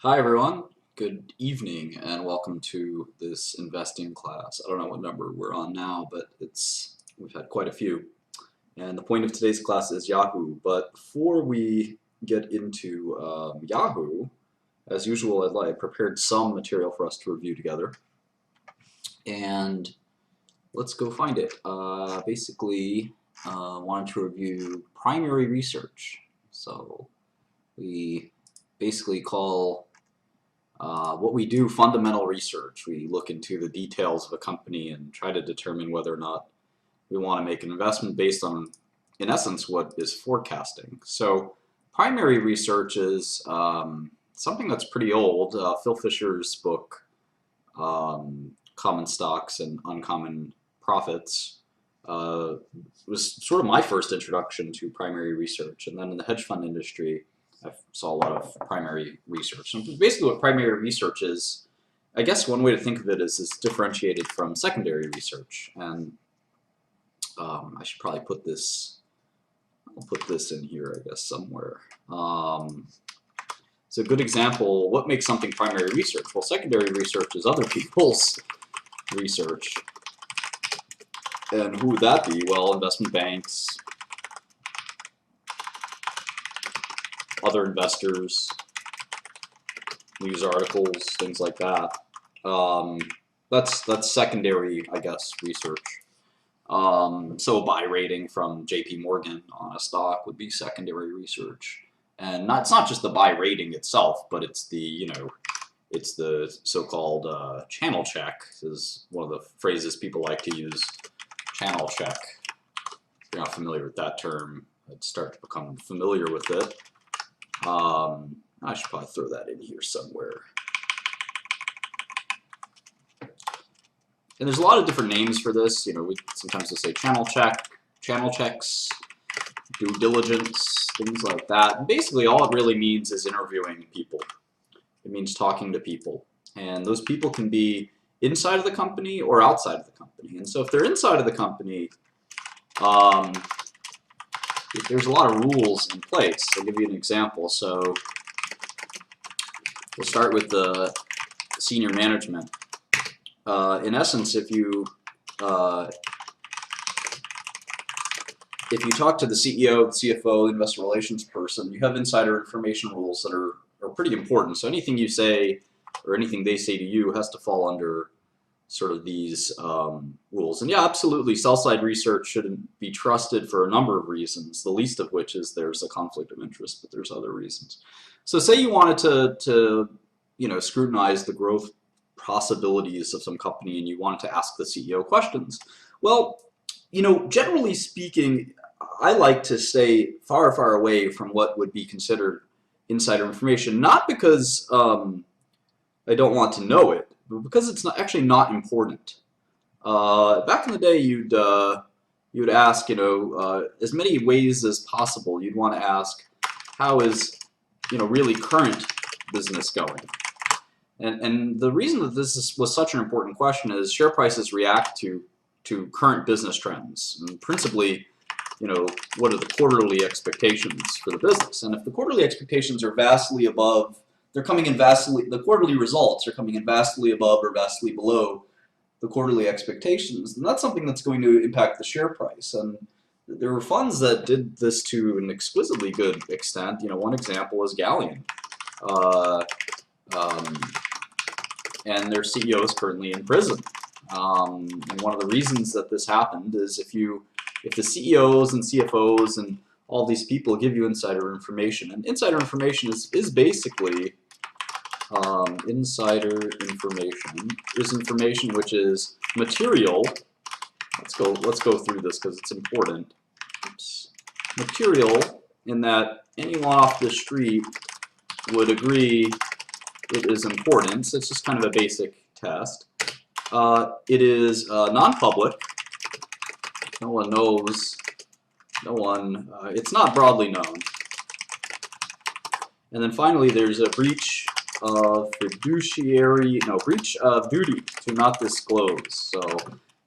Hi everyone, good evening and welcome to this investing class. I don't know what number we're on now, but we've had quite a few. And the point of today's class is Yahoo. But before we get into Yahoo, as usual, I prepared some material for us to review together. And let's go find it. Basically, wanted to review primary research. So we basically call what we do fundamental research. We look into the details of a company and try to determine whether or not we want to make an investment based on, in essence, what is forecasting. So primary research is something that's pretty old. Phil Fisher's book, Common Stocks and Uncommon Profits, was sort of my first introduction to primary research. And then in the hedge fund industry, I saw a lot of primary research. And basically what primary research is, I guess one way to think of it is differentiated from secondary research. And I should probably put this, I'll put this in here, I guess, somewhere. So a good example, what makes something primary research? Well, secondary research is other people's research. And who would that be? Well, investment banks, other investors, news articles, things like that. That's secondary, I guess, research. So a buy rating from JP Morgan on a stock would be secondary research. And it's not just the buy rating itself, but it's the, it's the so-called channel check is one of the phrases people like to use, channel check. If you're not familiar with that term, I'd start to become familiar with it. I should probably throw that in here somewhere. And there's a lot of different names for this. We sometimes we'll say channel check, channel checks, due diligence, things like that. And basically, all it really means is interviewing people. It means talking to people, and those people can be inside of the company or outside of the company. And so, if they're inside of the company, there's a lot of rules in place. I'll give you an example. So we'll start with the senior management. In essence, if you talk to the CEO, the CFO, the investor relations person, you have insider information rules that are pretty important. So anything you say or anything they say to you has to fall under sort of these rules. And yeah, absolutely, sell-side research shouldn't be trusted for a number of reasons, the least of which is there's a conflict of interest, but there's other reasons. So say you wanted to scrutinize the growth possibilities of some company and you wanted to ask the CEO questions. Well, generally speaking, I like to stay far, far away from what would be considered insider information, not because I don't want to know it, but because it's actually not important. Back in the day, you'd ask, as many ways as possible. You'd want to ask, how is, really current business going? And the reason that this was such an important question is share prices react to current business trends, and principally, what are the quarterly expectations for the business? And if the quarterly expectations are vastly above, the quarterly results are coming in vastly above or vastly below the quarterly expectations, then that's something that's going to impact the share price. And there were funds that did this to an exquisitely good extent. One example is Galleon. And their CEO is currently in prison. And one of the reasons that this happened is if the CEOs and CFOs and all these people give you insider information, and insider information is basically insider information is information which is material. Let's go through this because it's important. Oops. Material in that anyone off the street would agree it is important. So it's just kind of a basic test. It is non-public. No one knows. It's not broadly known. And then finally, there's a breach of breach of duty to not disclose. So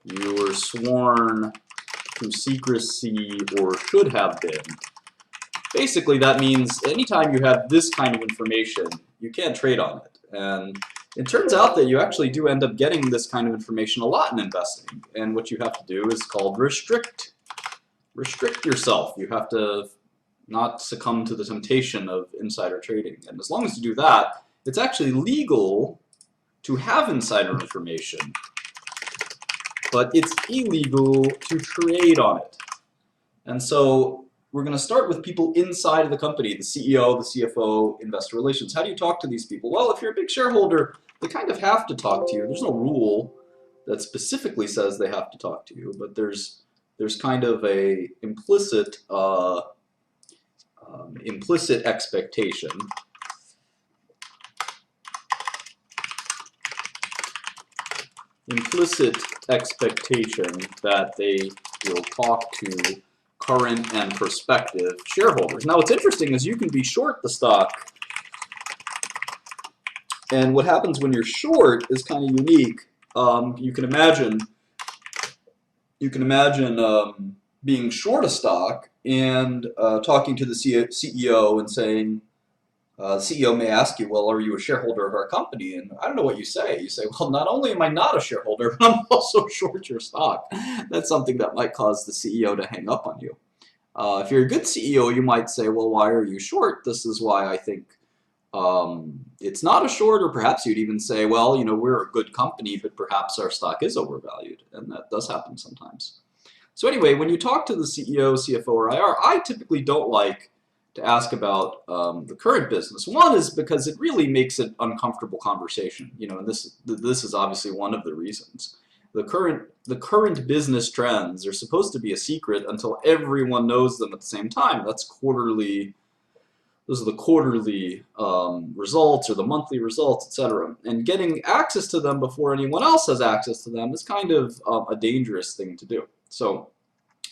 you were sworn to secrecy or should have been basically that means anytime you have this kind of information, you can't trade on it. And it turns out that you actually do end up getting this kind of information a lot in investing. And what you have to do is called restrict. Restrict yourself. You have to not succumb to the temptation of insider trading. And as long as you do that, it's actually legal to have insider information, but it's illegal to trade on it. And so we're going to start with people inside of the company, the CEO, the CFO, investor relations. How do you talk to these people? Well, if you're a big shareholder, they kind of have to talk to you. There's no rule that specifically says they have to talk to you, but there's kind of a implicit expectation. Implicit expectation that they will talk to current and prospective shareholders. Now, what's interesting is you can be short the stock, and what happens when you're short is kind of unique. You can imagine being short a stock and talking to the CEO and saying, the CEO may ask you, well, are you a shareholder of our company? And I don't know what you say. You say, well, not only am I not a shareholder, but I'm also short your stock. That's something that might cause the CEO to hang up on you. If you're a good CEO, you might say, well, why are you short? This is why I think it's not a short, or perhaps you'd even say, well, you know, we're a good company, but perhaps our stock is overvalued. And that does happen sometimes. So anyway, when you talk to the CEO, CFO, or IR, I typically don't like to ask about the current business. One is because it really makes it uncomfortable conversation. You know, and this is obviously one of the reasons. The current business trends are supposed to be a secret until everyone knows them at the same time. That's quarterly. Those are the quarterly results or the monthly results, etc. And getting access to them before anyone else has access to them is kind of a dangerous thing to do. So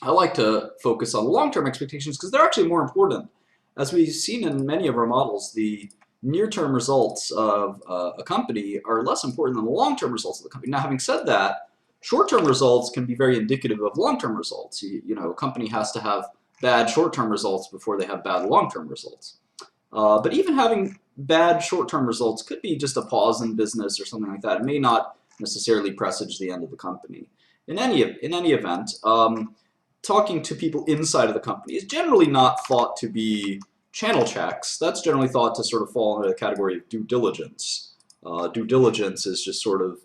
I like to focus on long-term expectations because they're actually more important. As we've seen in many of our models, the near-term results of a company are less important than the long-term results of the company. Now, having said that, short-term results can be very indicative of long-term results. You know, a company has to have bad short-term results before they have bad long-term results. But even having bad short-term results could be just a pause in business or something like that. It may not necessarily presage the end of the company. In any event, talking to people inside of the company is generally not thought to be channel checks. That's generally thought to sort of fall into the category of due diligence. Due diligence is just sort of,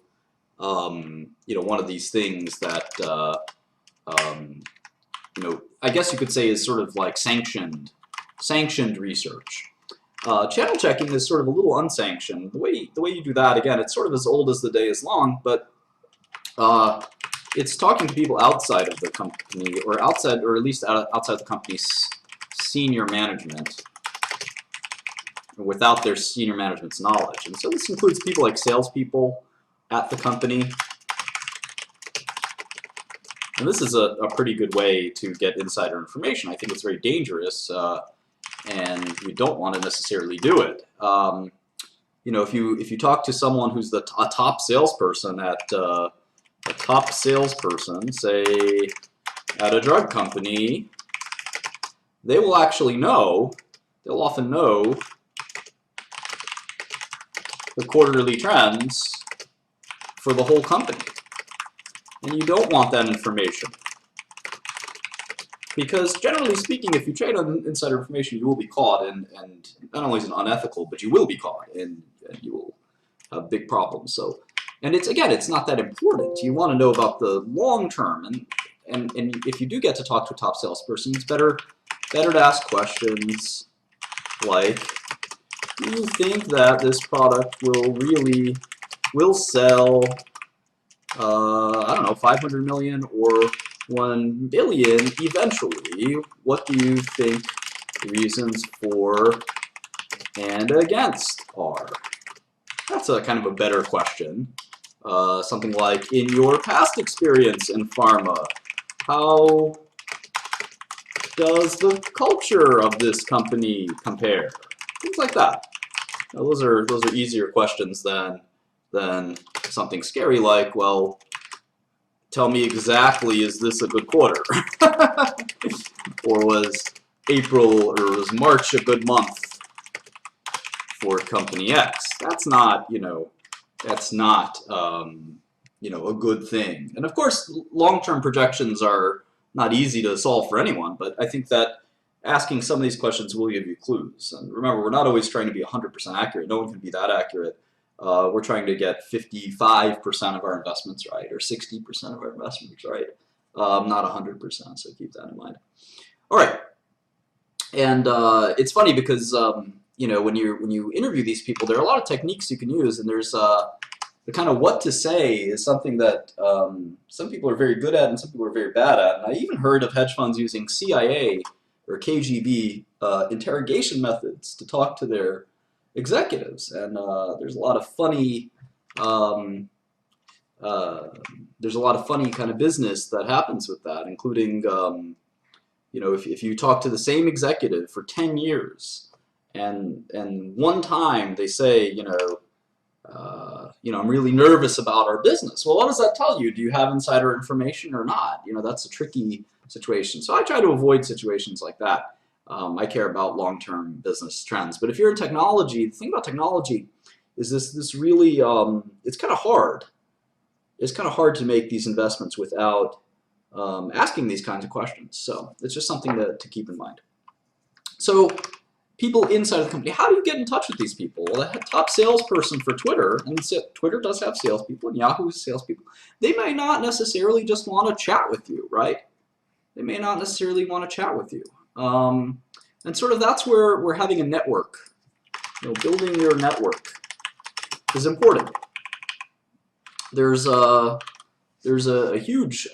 you know, one of these things that, you know, I guess you could say is sort of like sanctioned research. Channel checking is sort of a little unsanctioned. The way you do that, again, it's sort of as old as the day is long, but it's talking to people outside of the company, or outside, or at least outside the company's senior management, without their senior management's knowledge. And so this includes people like salespeople at the company. And this is a pretty good way to get insider information. I think it's very dangerous, and you don't want to necessarily do it. You know, if you talk to someone who's a top salesperson at a top salesperson, say, at a drug company, they will actually know, they'll often know the quarterly trends for the whole company. And you don't want that information. Because generally speaking, if you trade on insider information, you will be caught, and not only is it unethical, but you will be caught, and you will have big problems. So, and it's not that important. You want to know about the long term, and if you do get to talk to a top salesperson, it's better to ask questions like, do you think that this product will sell, I don't know, 500 million or 1 billion eventually? What do you think the reasons for and against are? That's a kind of a better question. Something like, in your past experience in pharma, how does the culture of this company compare? Things like that. Now, those are easier questions than something scary like, well, tell me exactly, is this a good quarter? Or was April or was March a good month for company X? That's not, that's not, a good thing. And of course, long-term projections are not easy to solve for anyone, but I think that asking some of these questions will give you clues. And remember, we're not always trying to be 100% accurate. No one can be that accurate. We're trying to get 55% of our investments right, or 60% of our investments right, not 100%, so keep that in mind. All right, and it's funny because when you interview these people, there are a lot of techniques you can use, and there's the kind of what to say is something that some people are very good at and some people are very bad at. And I even heard of hedge funds using CIA or KGB interrogation methods to talk to their executives, and there's a lot of funny kind of business that happens with that, including if you talk to the same executive for 10 years and one time they say I'm really nervous about our business. Well, what does that tell you? Do you have insider information or not? That's a tricky situation. So I try to avoid situations like that. I care about long-term business trends. But if you're in technology, the thing about technology is this really, it's kind of hard. It's kind of hard to make these investments without asking these kinds of questions. So it's just something to keep in mind. So people inside of the company, how do you get in touch with these people? Well, the top salesperson for Twitter, and Twitter does have salespeople, and Yahoo has salespeople, they may not necessarily just want to chat with you, right? They may not necessarily want to chat with you. And sort of that's where we're having a network. Building your network is important. There's a huge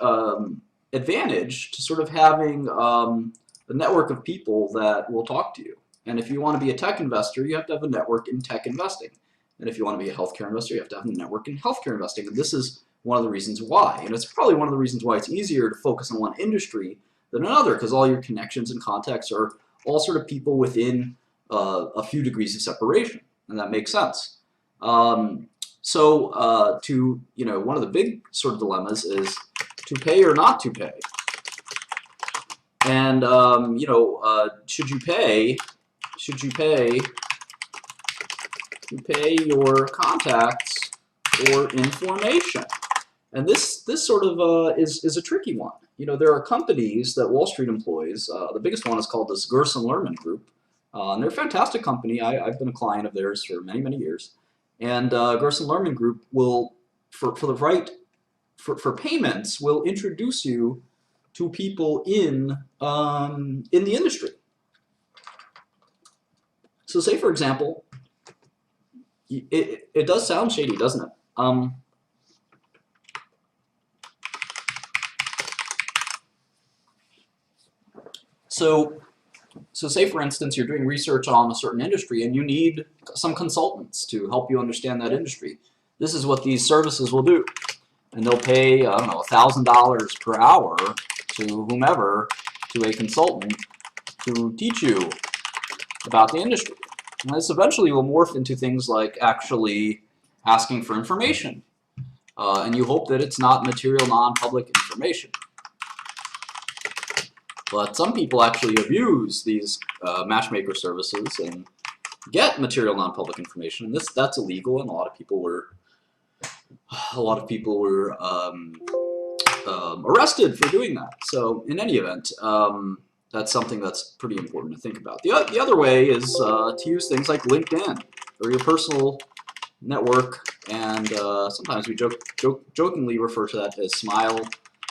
advantage to sort of having a network of people that will talk to you. And if you want to be a tech investor, you have to have a network in tech investing. And if you want to be a healthcare investor, you have to have a network in healthcare investing. And this is one of the reasons why. And it's probably one of the reasons why it's easier to focus on one industry than another, because all your connections and contacts are all sort of people within a few degrees of separation. And that makes sense. One of the big sort of dilemmas is to pay or not to pay. And, should you pay your contacts for information? And this sort of is a tricky one. There are companies that Wall Street employs. The biggest one is called this Gerson Lerman Group. And they're a fantastic company. I've been a client of theirs for many, many years. And Gerson Lerman Group will, for payments, will introduce you to people in the industry. So say, for example, it does sound shady, doesn't it? So say, for instance, you're doing research on a certain industry and you need some consultants to help you understand that industry. This is what these services will do. And they'll pay, I don't know, $1,000 per hour to whomever, to a consultant, to teach you about the industry. And this eventually will morph into things like actually asking for information. And you hope that it's not material non-public information. But some people actually abuse these matchmaker services and get material non-public information, and that's illegal. And a lot of people were arrested for doing that. So in any event, that's something that's pretty important to think about. The other way is to use things like LinkedIn or your personal network, and sometimes we jokingly refer to that as smile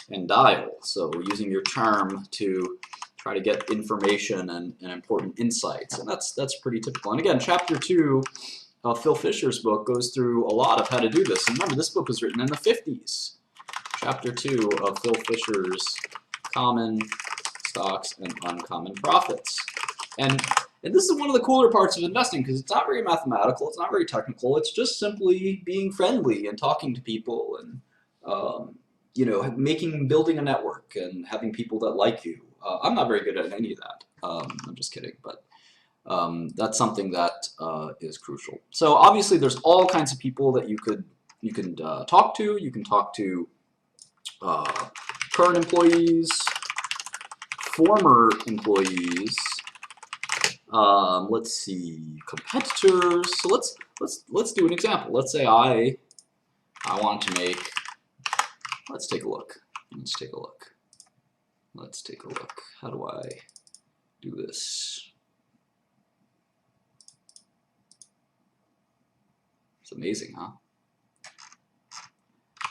and dial. So using your charm to try to get information and important insights, and that's pretty typical. And again, chapter 2 of Phil Fisher's book goes through a lot of how to do this. And remember, this book was written in the 50s. Chapter 2 of Phil Fisher's Common Stocks and Uncommon Profits. And this is one of the cooler parts of investing, because it's not very mathematical, it's not very technical, it's just simply being friendly and talking to people and building a network and having people that like you. I'm not very good at any of that. I'm just kidding, but that's something that is crucial. So obviously, there's all kinds of people that you can talk to. You can talk to current employees, former employees, Let's see, competitors. So let's do an example. Let's say I want to make. Let's take a look. Let's take a look. Let's take a look. How do I do this? It's amazing, huh?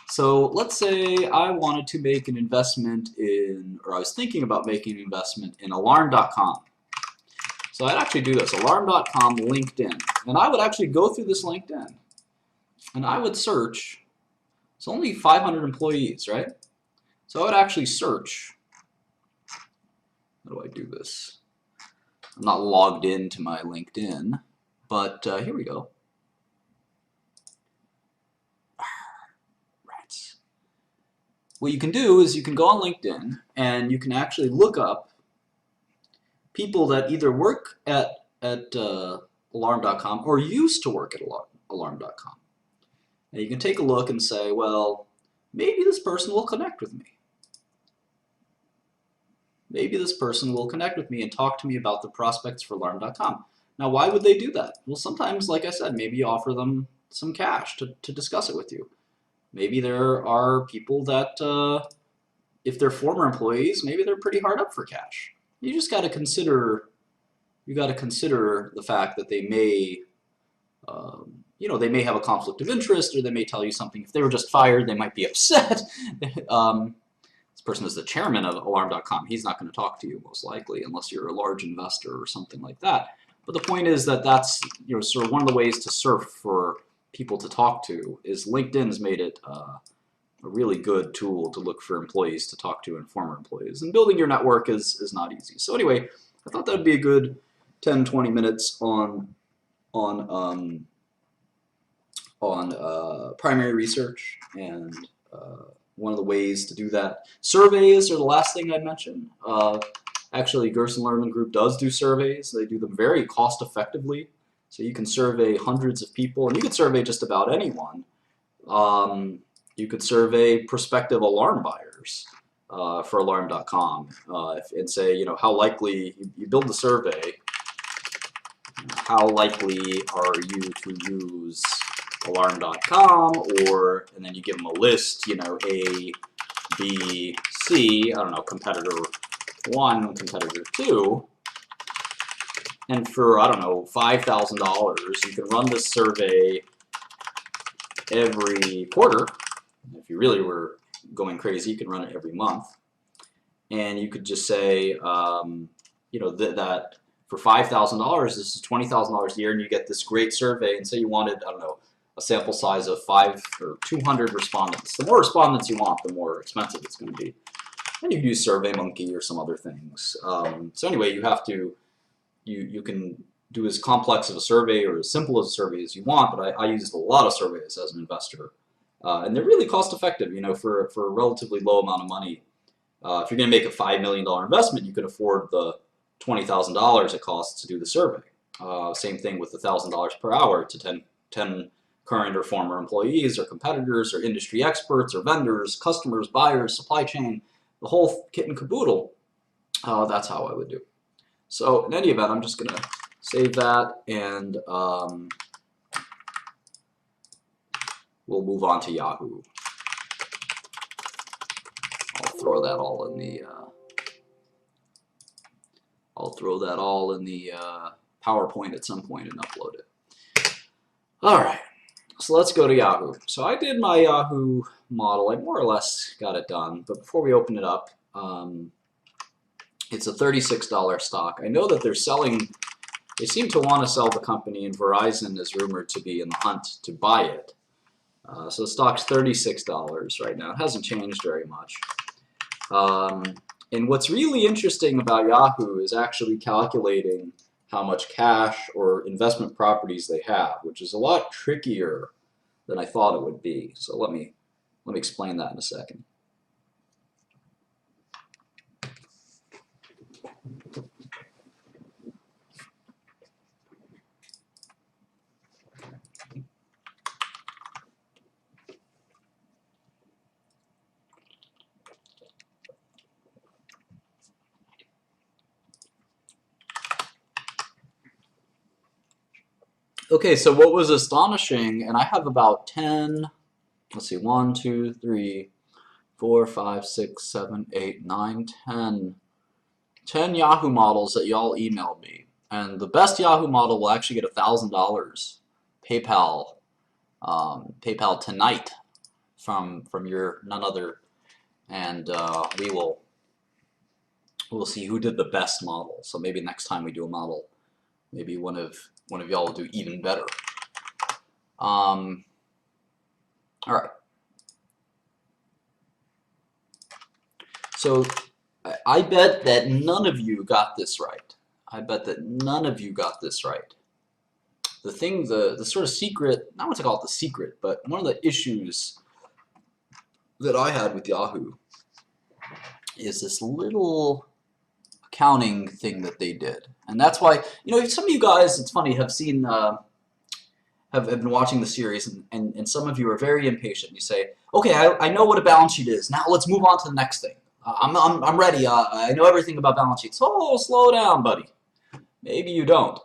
So let's say I wanted to make an investment in, or I was thinking about making an investment in alarm.com. So I'd actually do this, alarm.com, LinkedIn. And I would actually go through this LinkedIn. And I would search. It's only 500 employees, right? So I would actually search. How do I do this? I'm not logged into my LinkedIn, but here we go. Rats. What you can do is you can go on LinkedIn and you can actually look up people that either work at alarm.com or used to work at alarm.com. And you can take a look and say, well, maybe this person will connect with me. Maybe this person will connect with me and talk to me about the prospects for alarm.com. Now, why would they do that? Well, sometimes, like I said, maybe you offer them some cash to discuss it with you. Maybe there are people that, if they're former employees, maybe they're pretty hard up for cash. You just got to consider, the fact that they may, they may have a conflict of interest, or they may tell you something. If they were just fired, they might be upset. This person is the chairman of alarm.com. He's not going to talk to you most likely unless you're a large investor or something like that. But the point is that that's sort of one of the ways to surf for people to talk to is LinkedIn's made it a really good tool to look for employees to talk to and former employees. And building your network is not easy. So anyway, I thought that would be a good 10, 20 minutes on primary research and one of the ways to do that. Surveys are the last thing I'd mention. Actually, Gerson Lehrman Group does do surveys. They do them very cost effectively. So you can survey hundreds of people, and you could survey just about anyone. You could survey prospective alarm buyers for alarm.com and say, how likely, you build the survey, how likely are you to use alarm.com, and then you give them a list, A, B, C, I don't know, competitor 1, competitor 2, and for, I don't know, $5,000, you can run this survey every quarter. If you really were going crazy, you can run it every month. And you could just say, that for $5,000, this is $20,000 a year, and you get this great survey, and say you wanted, I don't know, a sample size of 5 or 200 respondents. The more respondents you want, the more expensive it's going to be. And you can use SurveyMonkey or some other things. So anyway, you have to, you can do as complex of a survey or as simple as a survey as you want, but I used a lot of surveys as an investor. And they're really cost effective, for a relatively low amount of money. If you're going to make a $5 million investment, you can afford the $20,000 it costs to do the survey. Same thing with the $1,000 per hour to 10 current or former employees or competitors or industry experts or vendors, customers, buyers, supply chain, the whole kit and caboodle. That's how I would do. So in any event, I'm just going to save that, and we'll move on to Yahoo. I'll throw that all in the PowerPoint at some point and upload it. All right, so let's go to Yahoo. So I did my Yahoo model. I more or less got it done, but before we open it up, it's a $36 stock. I know that they're selling. They seem to want to sell the company, and Verizon is rumored to be in the hunt to buy it. So the stock's $36 right now. It hasn't changed very much. And what's really interesting about Yahoo is actually calculating how much cash or investment properties they have, which is a lot trickier than I thought it would be. So let me explain that in a second. Okay, so what was astonishing, and I have about 10, let's see, 1, 2, 3, 4, 5, 6, 7, 8, 9, 10 Yahoo models that y'all emailed me. And the best Yahoo model will actually get $1,000 PayPal, PayPal tonight from your none other, and we'll see who did the best model. So maybe next time we do a model, maybe one of y'all will do even better. All right. So I bet that none of you got this right. I bet that none of you got this right. The thing, the sort of secret, I don't want to call it the secret, but one of the issues that I had with Yahoo is this little accounting thing that they did. And that's why, some of you guys, it's funny, have seen, have been watching the series, and some of you are very impatient. You say, okay, I know what a balance sheet is. Now let's move on to the next thing. I'm ready. I know everything about balance sheets. Oh, slow down, buddy. Maybe you don't.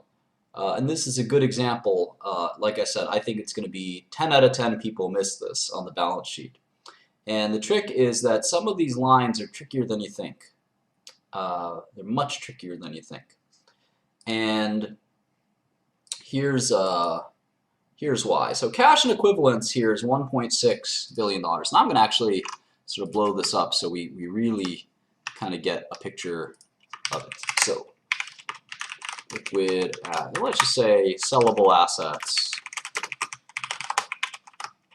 And this is a good example. Like I said, I think it's going to be 10 out of 10 people miss this on the balance sheet. And the trick is that some of these lines are trickier than you think. They're much trickier than you think. And here's why. So cash and equivalents here is $1.6 billion. Now I'm going to actually sort of blow this up so we really kind of get a picture of it. So liquid, let's just say sellable assets.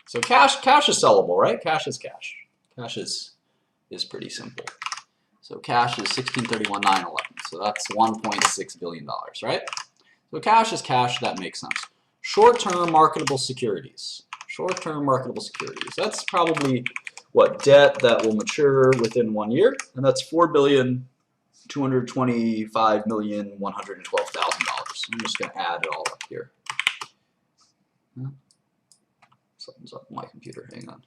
So cash is sellable, right? Cash is cash. Cash is pretty simple. So cash is 1631,911. So that's $1.6 billion, right? So cash is cash. That makes sense. Short-term marketable securities. Short-term marketable securities. That's probably what, debt that will mature within 1 year, and that's $4,225,112,000. I'm just going to add it all up here. Something's up on my computer. Hang on.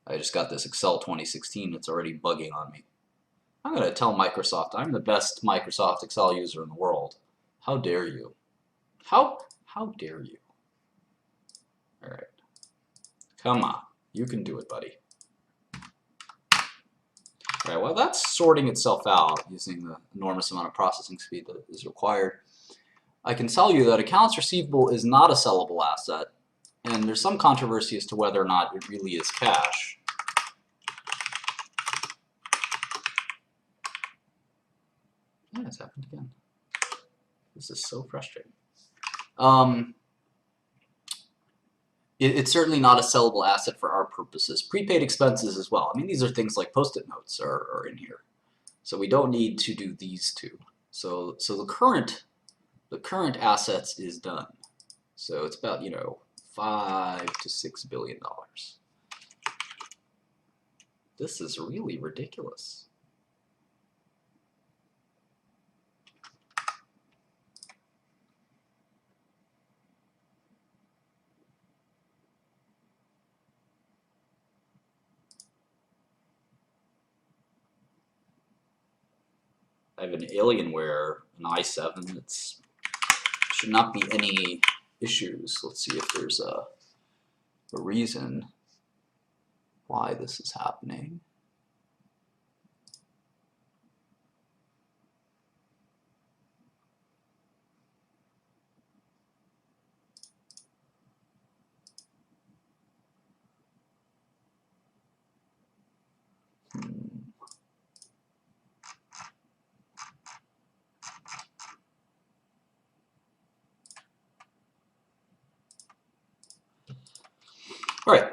I just got this Excel 2016. It's already bugging on me. I'm going to tell Microsoft I'm the best Microsoft Excel user in the world. How dare you? How dare you? All right. Come on. You can do it, buddy. All right, well, that's sorting itself out using the enormous amount of processing speed that is required. I can tell you that accounts receivable is not a sellable asset, and there's some controversy as to whether or not it really is cash. Yeah, it's happened again. This is so frustrating. It's certainly not a sellable asset for our purposes. Prepaid expenses as well. I mean, these are things like Post-it notes are in here. So we don't need to do these two. So the current assets is done. So it's about, $5 to $6 billion. This is really ridiculous. I have an Alienware, an i7. It should not be any issues. Let's see if there's a reason why this is happening. All right.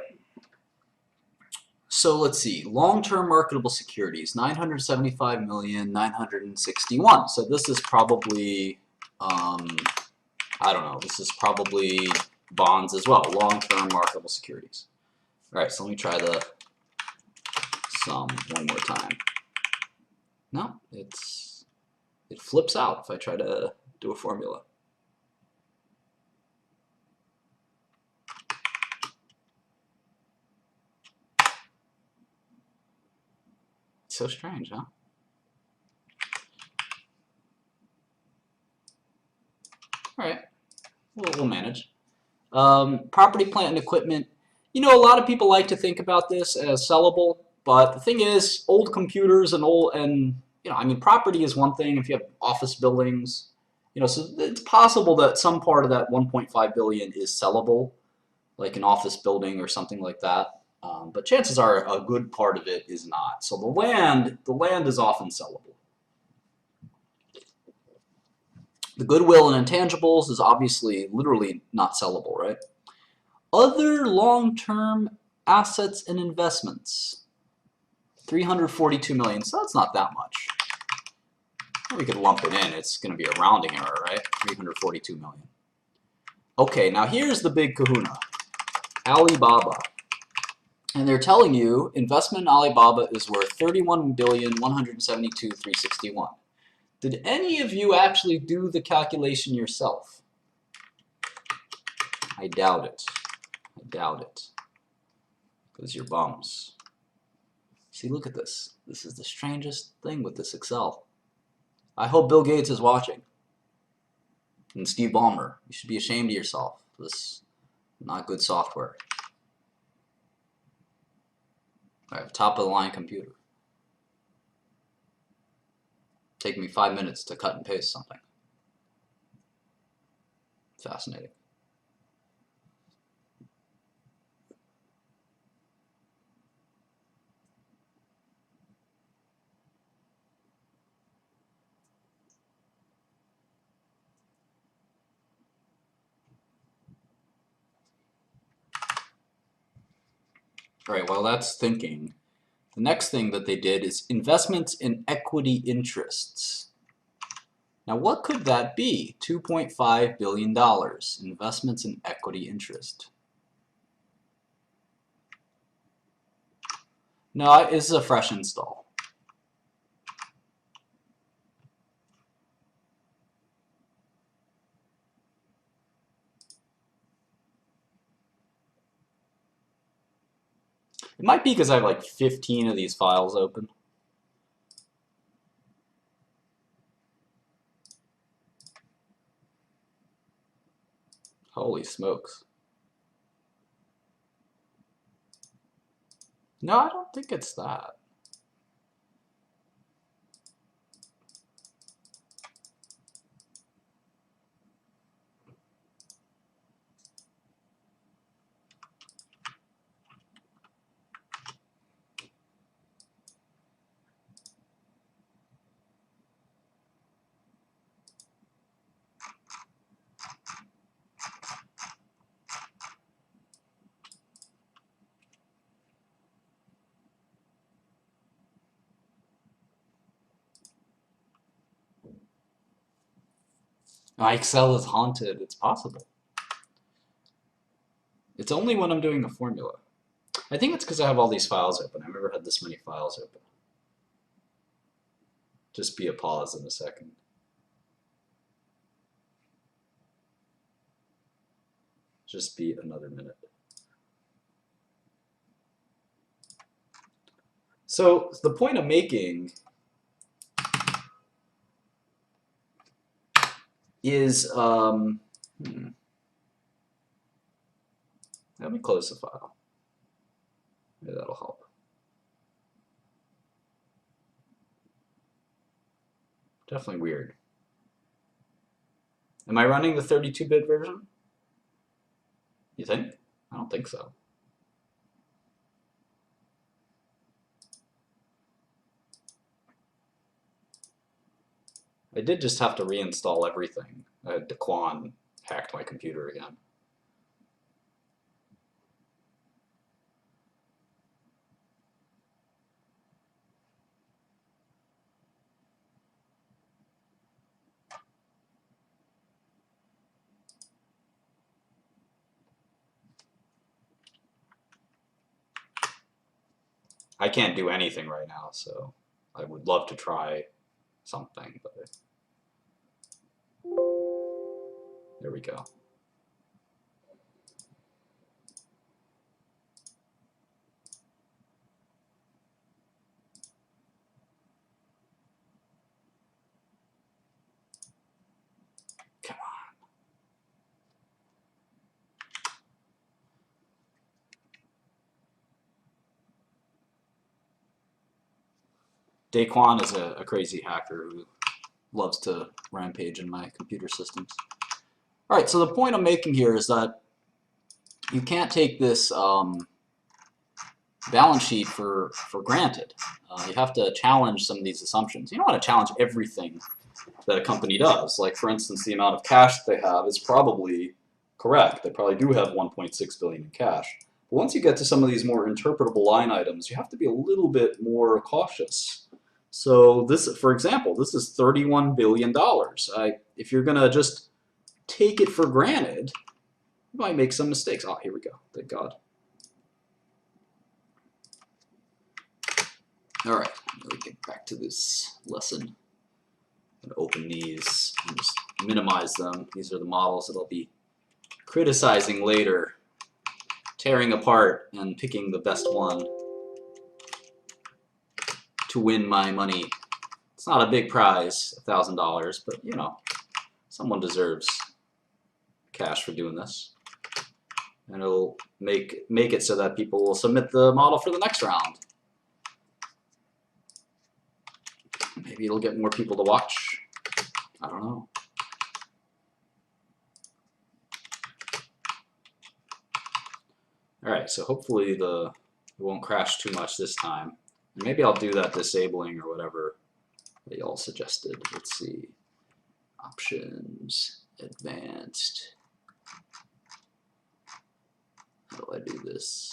So let's see. Long-term marketable securities, 975,961. So this is probably, I don't know. This is probably bonds as well. Long-term marketable securities. All right. So let me try the sum one more time. No, it flips out if I try to do a formula. So strange, huh? All right, we'll manage. Property, plant, and equipment. You know, a lot of people like to think about this as sellable, but the thing is, old computers and I mean, property is one thing. If you have office buildings, so it's possible that some part of that 1.5 billion is sellable, like an office building or something like that. But chances are a good part of it is not. So the land is often sellable. The goodwill and intangibles is obviously literally not sellable, right? Other long-term assets and investments, 342 million. So that's not that much. We could lump it in. It's going to be a rounding error, right? 342 million. Okay, now here's the big kahuna. Alibaba. And they're telling you investment in Alibaba is worth 31,172,361. Did any of you actually do the calculation yourself? I doubt it. I doubt it. Because you're bums. See, look at this. This is the strangest thing with this Excel. I hope Bill Gates is watching. And Steve Ballmer. You should be ashamed of yourself. This is not good software. I have top of the line computer. Take me 5 minutes to cut and paste something. Fascinating. All right, while that's thinking, the next thing that they did is investments in equity interests. Now, what could that be? $2.5 billion, investments in equity interest. No, this is a fresh install. It might be because I have like 15 of these files open. Holy smokes. No, I don't think it's that. My Excel is haunted. It's possible. It's only when I'm doing a formula. I think it's because I have all these files open. I've never had this many files open. Just be a pause in a second. Just be another minute. So the point I'm making is, let me close the file. Maybe that'll help. Definitely weird. Am I running the 32-bit version? You think? I don't think so. I did just have to reinstall everything. Daquan hacked my computer again. I can't do anything right now, so I would love to try something, but there we go. Come on. Daquan is a crazy hacker who loves to rampage in my computer systems. All right, so the point I'm making here is that you can't take this balance sheet for granted. You have to challenge some of these assumptions. You don't want to challenge everything that a company does. Like, for instance, the amount of cash that they have is probably correct. They probably do have 1.6 billion in cash. But once you get to some of these more interpretable line items, you have to be a little bit more cautious. So this, for example, this is $31 billion. If you're going to just take it for granted, you might make some mistakes. Oh, here we go. Thank God. All right, let me get back to this lesson. I'm going to open these and just minimize them. These are the models that I'll be criticizing later, tearing apart and picking the best one to win my money. It's not a big prize, $1,000, but you know, someone deserves cash for doing this. And it'll make it so that people will submit the model for the next round. Maybe it'll get more people to watch. I don't know. All right, so hopefully it won't crash too much this time. And maybe I'll do that disabling or whatever they all suggested. Let's see. Options, advanced. How do I do this?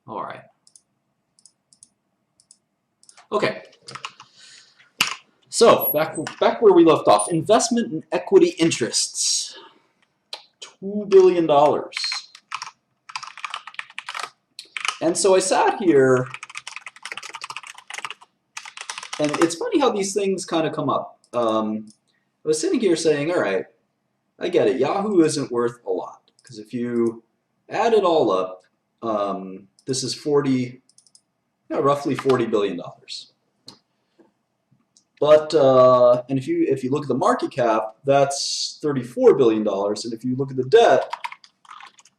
All right. Okay. So back where we left off, investment in equity interests, $2 billion. And so I sat here, and it's funny how these things kind of come up. I was sitting here saying, all right, I get it. Yahoo isn't worth a lot, because if you add it all up, this is roughly $40 billion. But and if you look at the market cap, that's $34 billion, and if you look at the debt,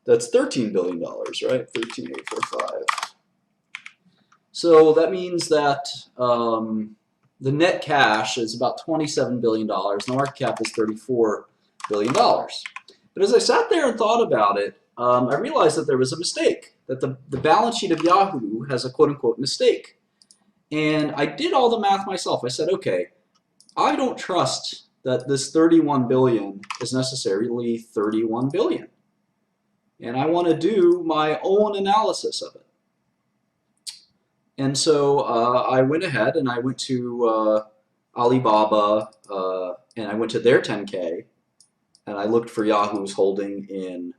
that's $13 billion, right? 13,845. So that means that the net cash is about $27 billion. The market cap is $34 billion. But as I sat there and thought about it, I realized that there was a mistake, that the balance sheet of Yahoo has a quote-unquote mistake. And I did all the math myself. I said, okay, I don't trust that this 31 billion is necessarily 31 billion. And I want to do my own analysis of it. And so I went ahead and I went to Alibaba and I went to their 10K and I looked for Yahoo's holding in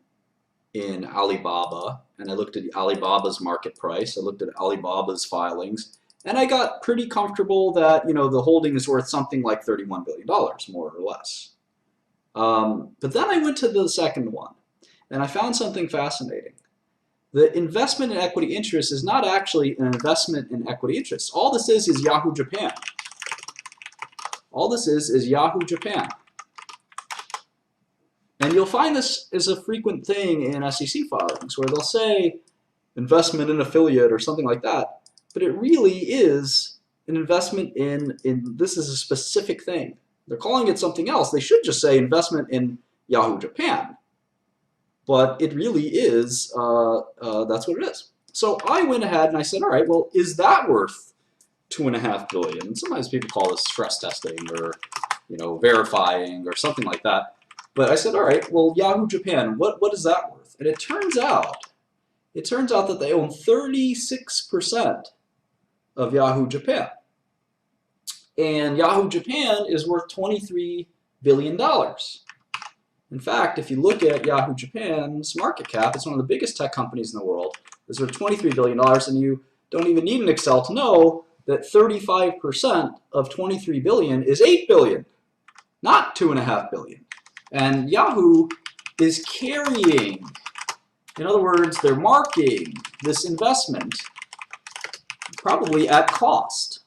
Alibaba, and I looked at Alibaba's market price. I looked at Alibaba's filings, and I got pretty comfortable that, you know, the holding is worth something like $31 billion, more or less. But then I went to the second one, and I found something fascinating. The investment in equity interest is not actually an investment in equity interest. All this is Yahoo Japan. All this is Yahoo Japan. And you'll find this is a frequent thing in SEC filings where they'll say investment in affiliate or something like that, but it really is an investment in this is a specific thing. They're calling it something else. They should just say investment in Yahoo Japan, but it really is, that's what it is. So I went ahead and I said, all right, well, is that worth $2.5 billion? And sometimes people call this stress testing or, you know, verifying or something like that. But I said, all right, well, Yahoo Japan, what is that worth? And it turns out that they own 36% of Yahoo Japan. And Yahoo Japan is worth $23 billion. In fact, if you look at Yahoo Japan's market cap, it's one of the biggest tech companies in the world. It's worth $23 billion, and you don't even need an Excel to know that 35% of $23 billion is $8 billion. not 2.5 billion. And Yahoo is carrying, in other words, they're marking this investment probably at cost.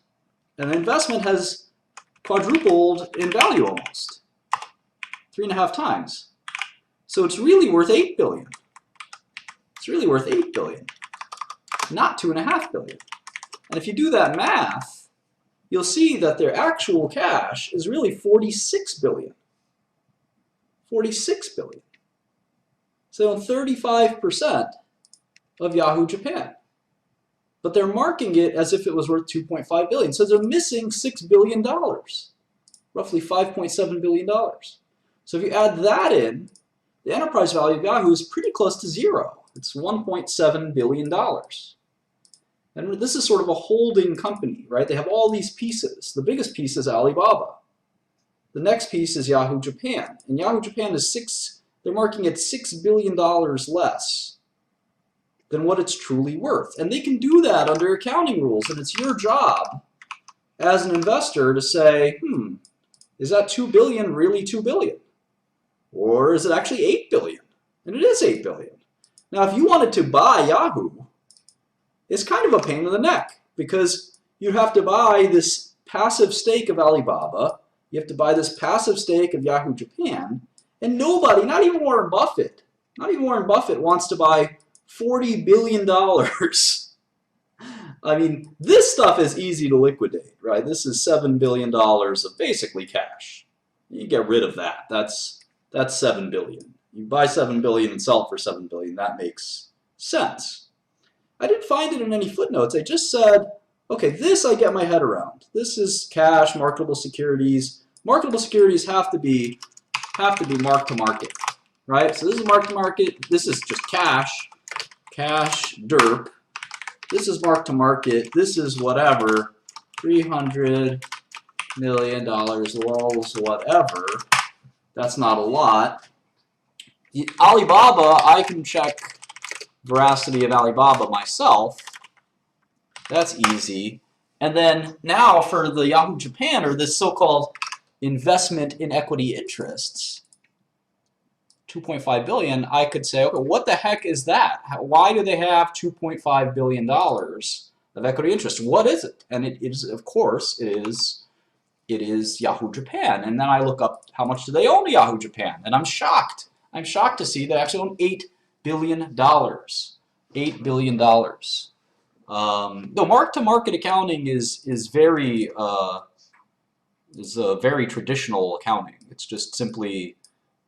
And the investment has quadrupled in value almost, 3.5 times. So it's really worth 8 billion. It's really worth 8 billion, not 2.5 billion. And if you do that math, you'll see that their actual cash is really 46 billion. 46 billion. So they own 35% of Yahoo Japan. But they're marking it as if it was worth 2.5 billion. So they're missing $6 billion, roughly $5.7 billion. So if you add that in, the enterprise value of Yahoo is pretty close to zero. It's $1.7 billion. And this is sort of a holding company, right? They have all these pieces. The biggest piece is Alibaba. The next piece is Yahoo Japan. And Yahoo Japan is they're marking it $6 billion less than what it's truly worth. And they can do that under accounting rules. And it's your job as an investor to say, is that 2 billion really 2 billion? Or is it actually 8 billion? And it is 8 billion. Now, if you wanted to buy Yahoo, it's kind of a pain in the neck because you'd have to buy this passive stake of Alibaba, you have to buy this passive stake of Yahoo Japan, and nobody, not even Warren Buffett wants to buy $40 billion. I mean, this stuff is easy to liquidate, right? This is $7 billion of basically cash. You get rid of that. That's $7 billion. You buy $7 billion and sell it for $7 billion. That makes sense. I didn't find it in any footnotes. I just said, okay, this I get my head around. This is cash, marketable securities. Marketable securities have to be mark to market, right? So this is mark to market. This is just cash derp. This is mark to market. This is whatever, $300 million, lols, whatever. That's not a lot. Alibaba, I can check veracity of Alibaba myself. That's easy. And then now for the Yahoo Japan, or this so-called investment in equity interests, 2.5 billion, I could say, okay, what the heck is that? Why do they have $2.5 billion of equity interest? What is it? And it is, of course, it is Yahoo Japan. And then I look up how much do they own Yahoo Japan, and I'm shocked. I'm shocked to see they actually own $8 billion. $8 billion. The mark-to-market accounting is very traditional accounting. It's just simply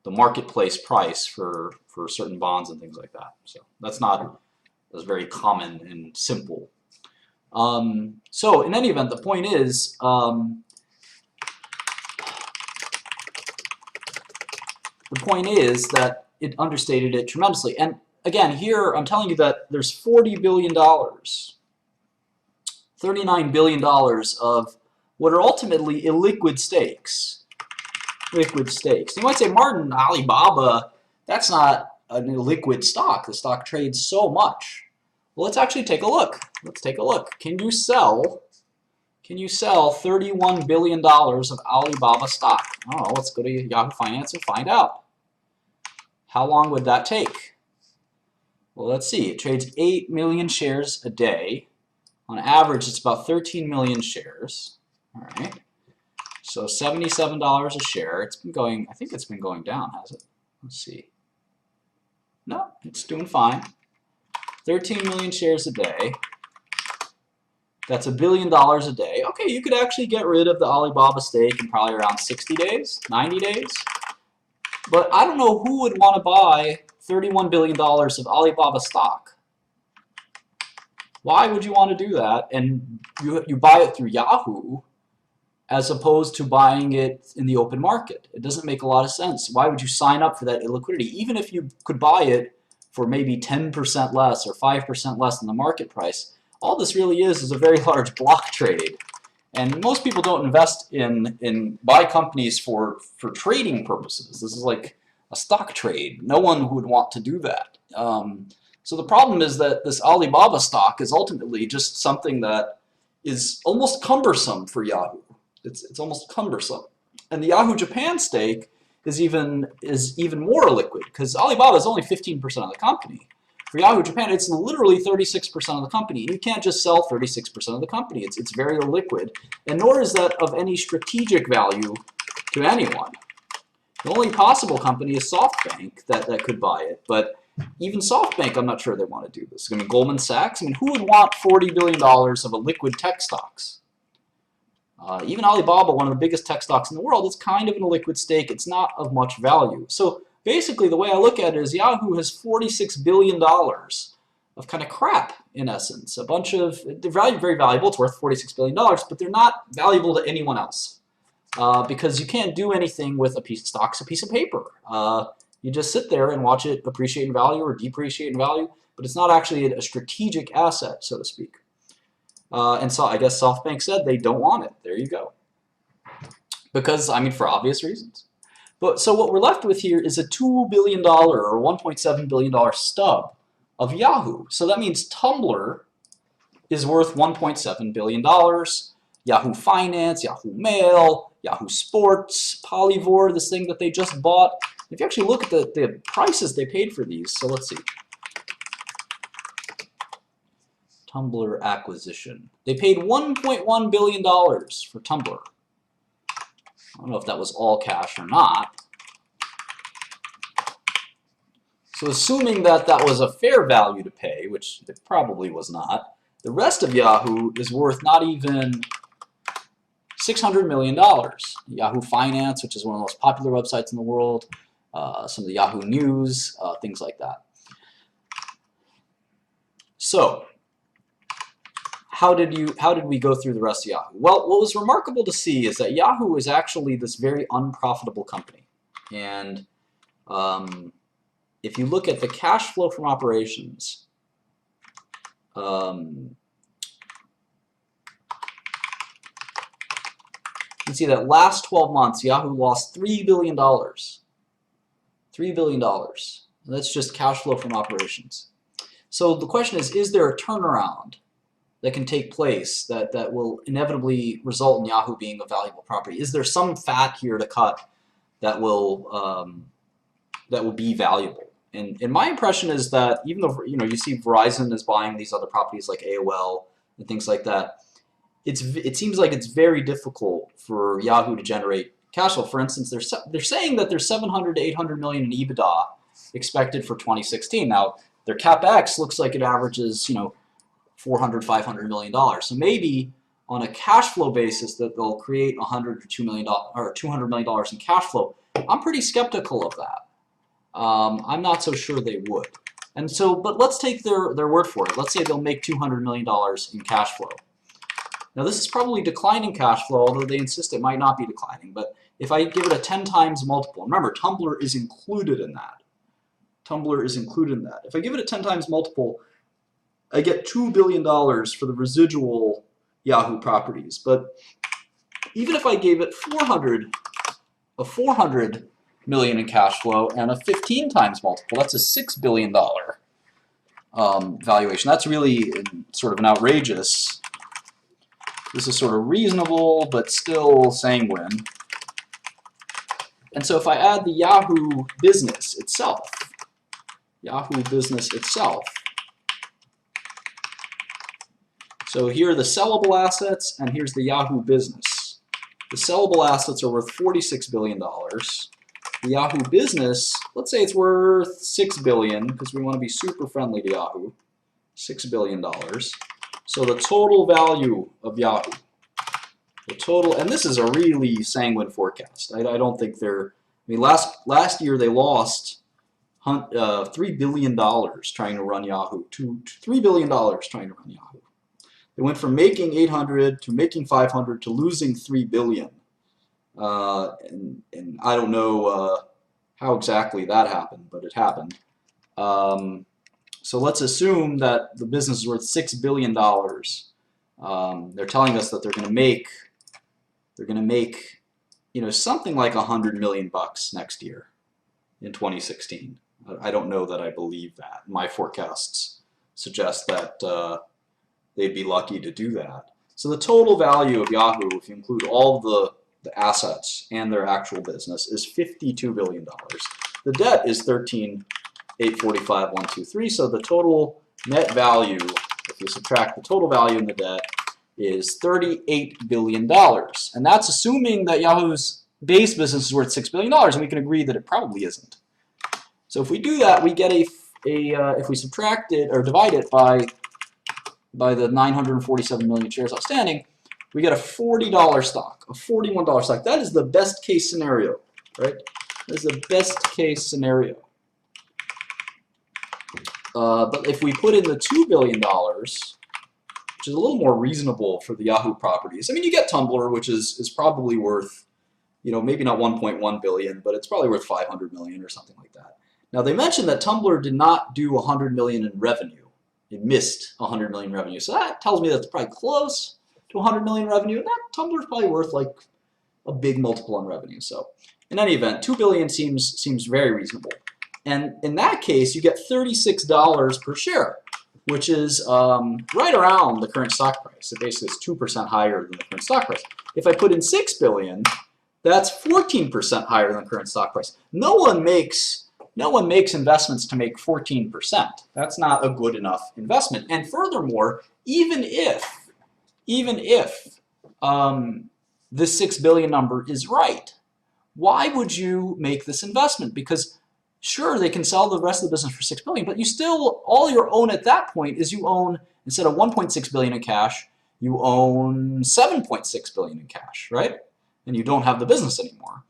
the marketplace price for certain bonds and things like that. So that's very common and simple. So in any event, the point is, that it understated it tremendously. And again, here I'm telling you that there's $40 billion, $39 billion of what are ultimately illiquid stakes. Liquid stakes. You might say, Martin, Alibaba, that's not an illiquid stock. The stock trades so much. Well, let's actually take a look. Let's take a look. Can you sell $31 billion of Alibaba stock? Oh, let's go to Yahoo Finance and find out. How long would that take? Well, let's see. It trades 8 million shares a day. On average, it's about 13 million shares. All right. So $77 a share. It's been going, I think it's been going down, has it? Let's see. No, it's doing fine. 13 million shares a day. That's $1 billion a day. Okay, you could actually get rid of the Alibaba stake in probably around 60 days, 90 days. But I don't know who would want to buy $31 billion of Alibaba stock. Why would you want to do that? And you buy it through Yahoo as opposed to buying it in the open market. It doesn't make a lot of sense. Why would you sign up for that illiquidity? Even if you could buy it for maybe 10% less or 5% less than the market price, all this really is a very large block trade. And most people don't invest buy companies for trading purposes. This is like a stock trade. No one would want to do that. So the problem is that this Alibaba stock is ultimately just something that is almost cumbersome for Yahoo. It's almost cumbersome. And the Yahoo Japan stake is even more illiquid because Alibaba is only 15% of the company. For Yahoo Japan, it's literally 36% of the company. And you can't just sell 36% of the company. It's very illiquid, and nor is that of any strategic value to anyone. The only possible company is SoftBank that could buy it, but even SoftBank, I'm not sure they want to do this. I mean, Goldman Sachs, I mean, who would want $40 billion of illiquid tech stocks? Even Alibaba, one of the biggest tech stocks in the world, is kind of an illiquid stake. It's not of much value. So basically, the way I look at it is Yahoo has $46 billion of kind of crap, in essence. A bunch of, they're very valuable. It's worth $46 billion, but they're not valuable to anyone else because you can't do anything with a piece of stock's a piece of paper. You just sit there and watch it appreciate in value or depreciate in value, but it's not actually a strategic asset, so to speak. And so I guess SoftBank said they don't want it. There you go. Because, I mean, for obvious reasons. But so what we're left with here is a $2 billion or $1.7 billion stub of Yahoo. So that means Tumblr is worth $1.7 billion. Yahoo Finance, Yahoo Mail, Yahoo Sports, Polyvore, this thing that they just bought. If you actually look at the prices they paid for these, so let's see. Tumblr acquisition. They paid $1.1 billion for Tumblr. I don't know if that was all cash or not. So assuming that that was a fair value to pay, which it probably was not, the rest of Yahoo is worth not even $600 million. Yahoo Finance, which is one of the most popular websites in the world, some of the Yahoo News, things like that. So, how did we go through the rest of Yahoo? Well, what was remarkable to see is that Yahoo is actually this very unprofitable company. And if you look at the cash flow from operations, you can see that last 12 months, Yahoo lost $3 billion. $3 billion. That's just cash flow from operations. So the question is there a turnaround that can take place that will inevitably result in Yahoo being a valuable property? Is there some fat here to cut that will be valuable? And my impression is that even though you see Verizon is buying these other properties like AOL and things like that, it seems like it's very difficult for Yahoo to generate cash flow. For instance, they're saying that there's 700 to 800 million in EBITDA expected for 2016. Now their capex looks like it averages 400, 500 million dollars. So maybe on a cash flow basis that they'll create 100 or $2 million or $200 million in cash flow. I'm pretty skeptical of that. I'm not so sure they would. And so, but let's take their word for it. Let's say they'll make $200 million in cash flow. Now this is probably declining cash flow, although they insist it might not be declining. But if I give it a 10 times multiple, remember Tumblr is included in that. Tumblr is included in that. If I give it a 10 times multiple, I get $2 billion for the residual Yahoo properties. But even if I gave it 400 million in cash flow and a 15 times multiple, that's a $6 billion valuation. That's really sort of an outrageous. This is sort of reasonable, but still sanguine. And so if I add the Yahoo business itself, so here are the sellable assets, and here's the Yahoo business. The sellable assets are worth $46 billion. The Yahoo business, let's say it's worth $6 billion, because we want to be super friendly to Yahoo. $6 billion. So the total value of Yahoo, and this is a really sanguine forecast. I don't think they're, I mean, last year they lost $3 billion trying to run Yahoo, to $3 billion trying to run Yahoo. They went from making 800 to making 500 to losing 3 billion. And I don't know how exactly that happened, but it happened. So let's assume that the business is worth $6 billion. They're telling us that they're going to make something like 100 million bucks next year in 2016. I don't know that I believe that. My forecasts suggest that they'd be lucky to do that. So the total value of Yahoo, if you include all the the assets and their actual business, is $52 billion. The debt is 13,845,123. So the total net value, if you subtract the total value in the debt, is $38 billion. And that's assuming that Yahoo's base business is worth $6 billion, and we can agree that it probably isn't. So if we do that, we get if we subtract it or divide it by the 947 million shares outstanding, we get a $40 stock, a $41 stock. That is the best case scenario, right? That is the best case scenario. But if we put in the $2 billion, which is a little more reasonable for the Yahoo properties. I mean, you get Tumblr, which is probably worth, you know, maybe not 1.1 billion, but it's probably worth 500 million or something like that. Now, they mentioned that Tumblr did not do 100 million in revenue. It missed 100 million revenue. So that tells me that's probably close to 100 million revenue. And that Tumblr is probably worth like a big multiple on revenue. So in any event, 2 billion seems very reasonable. And in that case, you get $36 per share, which is right around the current stock price. It basically is 2% higher than the current stock price. If I put in 6 billion, that's 14% higher than the current stock price. No one makes investments to make 14%. That's not a good enough investment. And furthermore, even if this 6 billion number is right, why would you make this investment? Because sure, they can sell the rest of the business for 6 billion, but you still, all you own at that point is you own, instead of 1.6 billion in cash, you own 7.6 billion in cash, right? And you don't have the business anymore.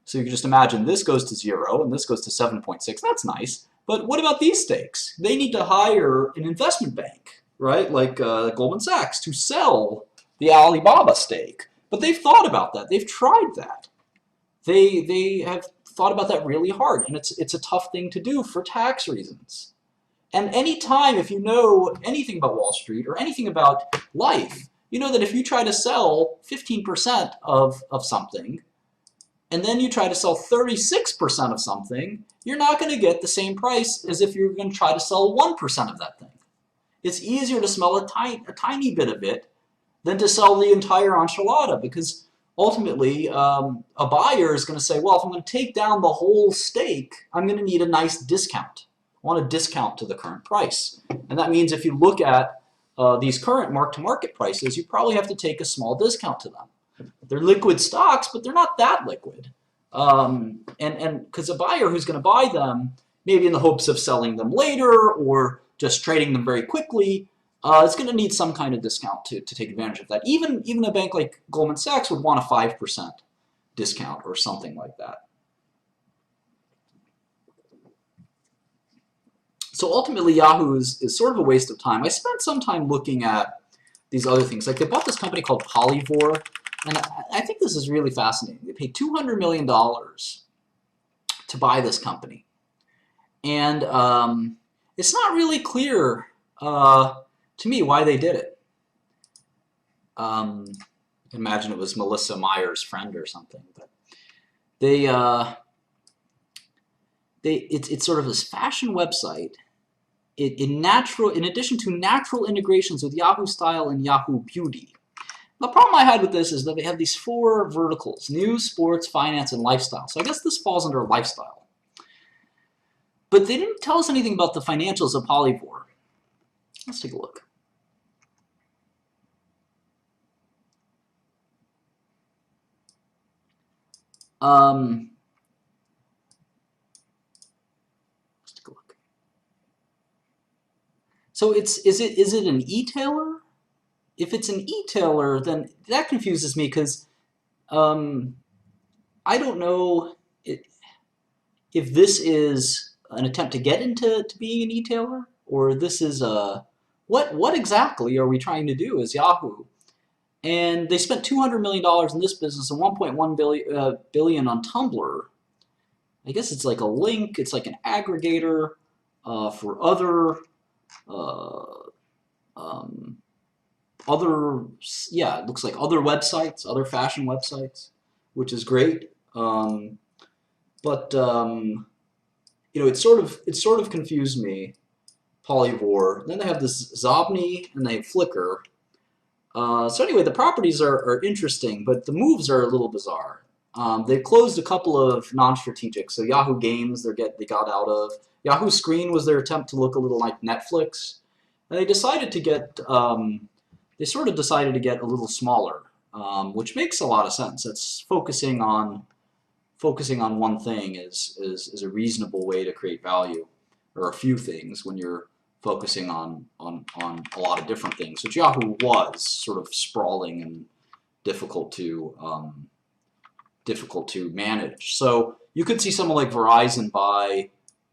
So you can just imagine this goes to 0 and this goes to 7.6. That's nice. But what about these stakes? They need to hire an investment bank, right? Like Goldman Sachs to sell the Alibaba stake. But they've thought about that. They've tried that. They have thought about that really hard, and it's a tough thing to do for tax reasons. And any time, if you know anything about Wall Street or anything about life, you know that if you try to sell 15% of something, and then you try to sell 36% of something, you're not going to get the same price as if you're going to try to sell 1% of that thing. It's easier to smell a tiny bit of it than to sell the entire enchilada, because ultimately, a buyer is going to say, well, if I'm going to take down the whole stake, I'm going to need a nice discount. I want a discount to the current price. And that means if you look at these current mark-to-market prices, you probably have to take a small discount to them. They're liquid stocks, but they're not that liquid. And because a buyer who's going to buy them, maybe in the hopes of selling them later or just trading them very quickly, it's going to need some kind of discount to take advantage of that. Even a bank like Goldman Sachs would want a 5% discount or something like that. So ultimately, Yahoo is sort of a waste of time. I spent some time looking at these other things. Like they bought this company called Polyvore, and I think this is really fascinating. They paid $200 million to buy this company. And it's not really clear to me why they did it. Imagine it was Melissa Meyer's friend or something. But it's sort of this fashion website. In addition to natural integrations with Yahoo Style and Yahoo Beauty. The problem I had with this is that they have these 4 verticals: news, sports, finance, and lifestyle. So I guess this falls under lifestyle. But they didn't tell us anything about the financials of Polyvore. Let's take a look. Let's take a look. So is it an e-tailer? If it's an e-tailer, then that confuses me because I don't know if this is an attempt to get into being an e-tailer, or this is a what exactly are we trying to do as Yahoo? And they spent $200 million in this business and 1.1 billion on Tumblr. I guess it's like a link. It's like an aggregator for other it looks like other websites, other fashion websites, which is great. But you know, it sort of confused me. Polyvore. Then they have this Zobni and they have Flickr. So anyway, the properties are interesting, but the moves are a little bizarre. They closed a couple of non-strategic. So Yahoo Games, they got out of. Yahoo Screen was their attempt to look a little like Netflix, and they decided to get. They sort of decided to get a little smaller, which makes a lot of sense. It's focusing on one thing is a reasonable way to create value, or a few things when you're focusing on a lot of different things. Which Yahoo was sort of sprawling and difficult to manage. So you could see someone like Verizon buy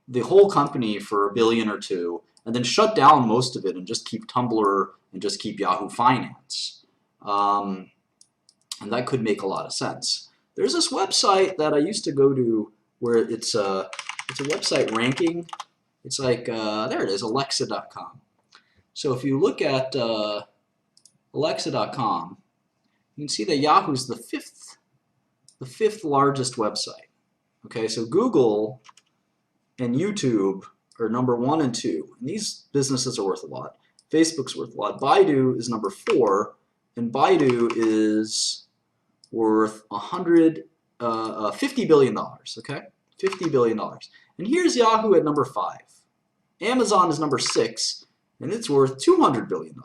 the whole company for $1 billion or $2 billion, and then shut down most of it and just keep Tumblr and just keep Yahoo Finance. And that could make a lot of sense. There's this website that I used to go to where it's a website ranking. It's like, there it is, Alexa.com. So if you look at Alexa.com, you can see that Yahoo's the fifth largest website. Okay, so Google and YouTube are number 1 and 2. And these businesses are worth a lot. Facebook's worth a lot. Baidu is number 4, and Baidu is worth $50 billion. Okay, $50 billion. And here's Yahoo at number 5. Amazon is number 6, and it's worth $200 billion.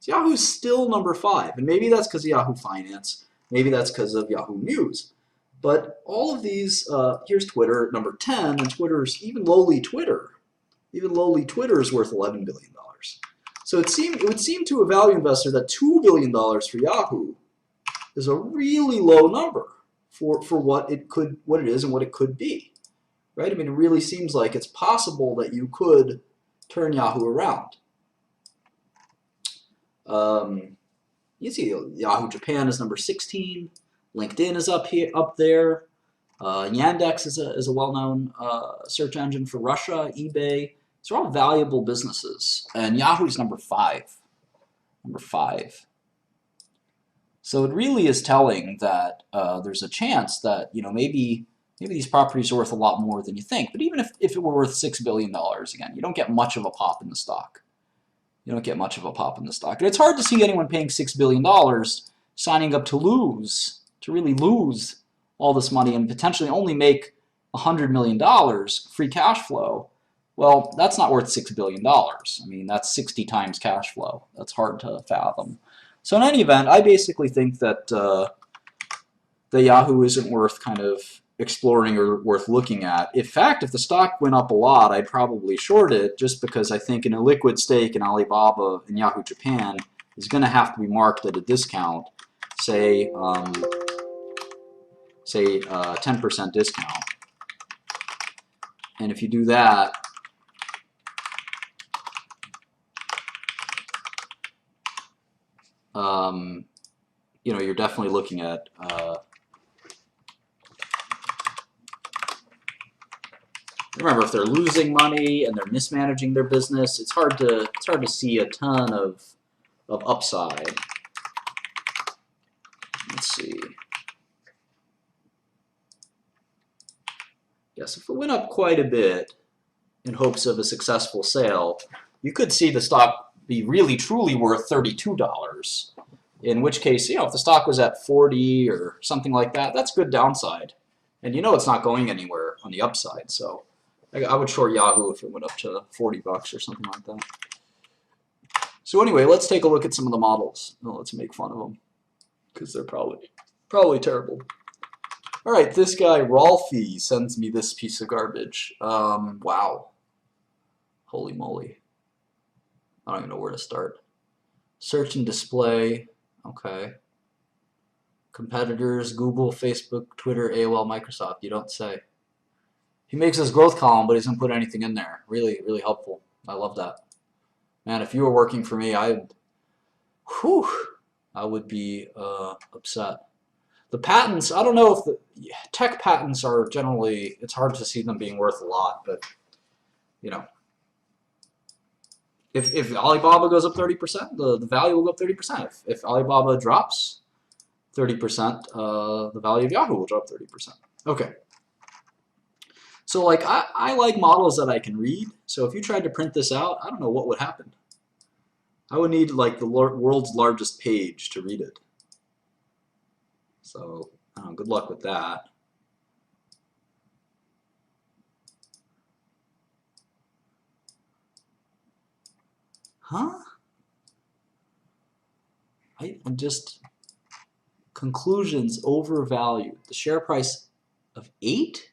So Yahoo's still number 5, and maybe that's because of Yahoo Finance. Maybe that's because of Yahoo News. But all of these, here's Twitter at number 10, and Twitter's, even lowly Twitter is worth $11 billion. So it would seem to a value investor that $2 billion for Yahoo is a really low number for what it is and what it could be. Right? I mean, it really seems like it's possible that you could turn Yahoo around. You see, Yahoo Japan is number 16. LinkedIn is up there. Yandex is a well-known search engine for Russia. eBay. These are all valuable businesses, and Yahoo's number 5. Number 5. So it really is telling that there's a chance that maybe these properties are worth a lot more than you think. But even if it were worth $6 billion, again, you don't get much of a pop in the stock. And it's hard to see anyone paying $6 billion signing up to really lose all this money and potentially only make $100 million free cash flow. Well, that's not worth $6 billion. I mean, that's 60 times cash flow. That's hard to fathom. So in any event, I basically think that the Yahoo isn't worth kind of exploring or worth looking at. In fact, if the stock went up a lot, I'd probably short it, just because I think an illiquid stake in Alibaba and Yahoo Japan is going to have to be marked at a discount, say 10% discount. And if you do that, you're definitely looking at remember, if they're losing money and they're mismanaging their business, it's hard to see a ton of upside. Let's see. Yes, if it went up quite a bit in hopes of a successful sale, you could see the stock be really truly worth $32. In which case, if the stock was at 40 or something like that, that's good downside. And it's not going anywhere on the upside. So I would short Yahoo if it went up to $40 or something like that. So anyway, let's take a look at some of the models. Let's make fun of them, because they're probably terrible. All right, this guy, Rolfie, sends me this piece of garbage. Wow. Holy moly. I don't even know where to start. Search and display. Okay. Competitors, Google, Facebook, Twitter, AOL, Microsoft. You don't say. He makes his growth column, but he doesn't put anything in there. Really, really helpful. I love that. Man, if you were working for me, I would be upset. The patents, I don't know if the tech patents are generally, it's hard to see them being worth a lot, but if Alibaba goes up 30%, the value will go up 30%. If Alibaba drops 30%, the value of Yahoo will drop 30%. Okay. So I like models that I can read. So if you tried to print this out, I don't know what would happen. I would need like the world's largest page to read it. So good luck with that. Huh? I'm just conclusions overvalued. The share price of 8?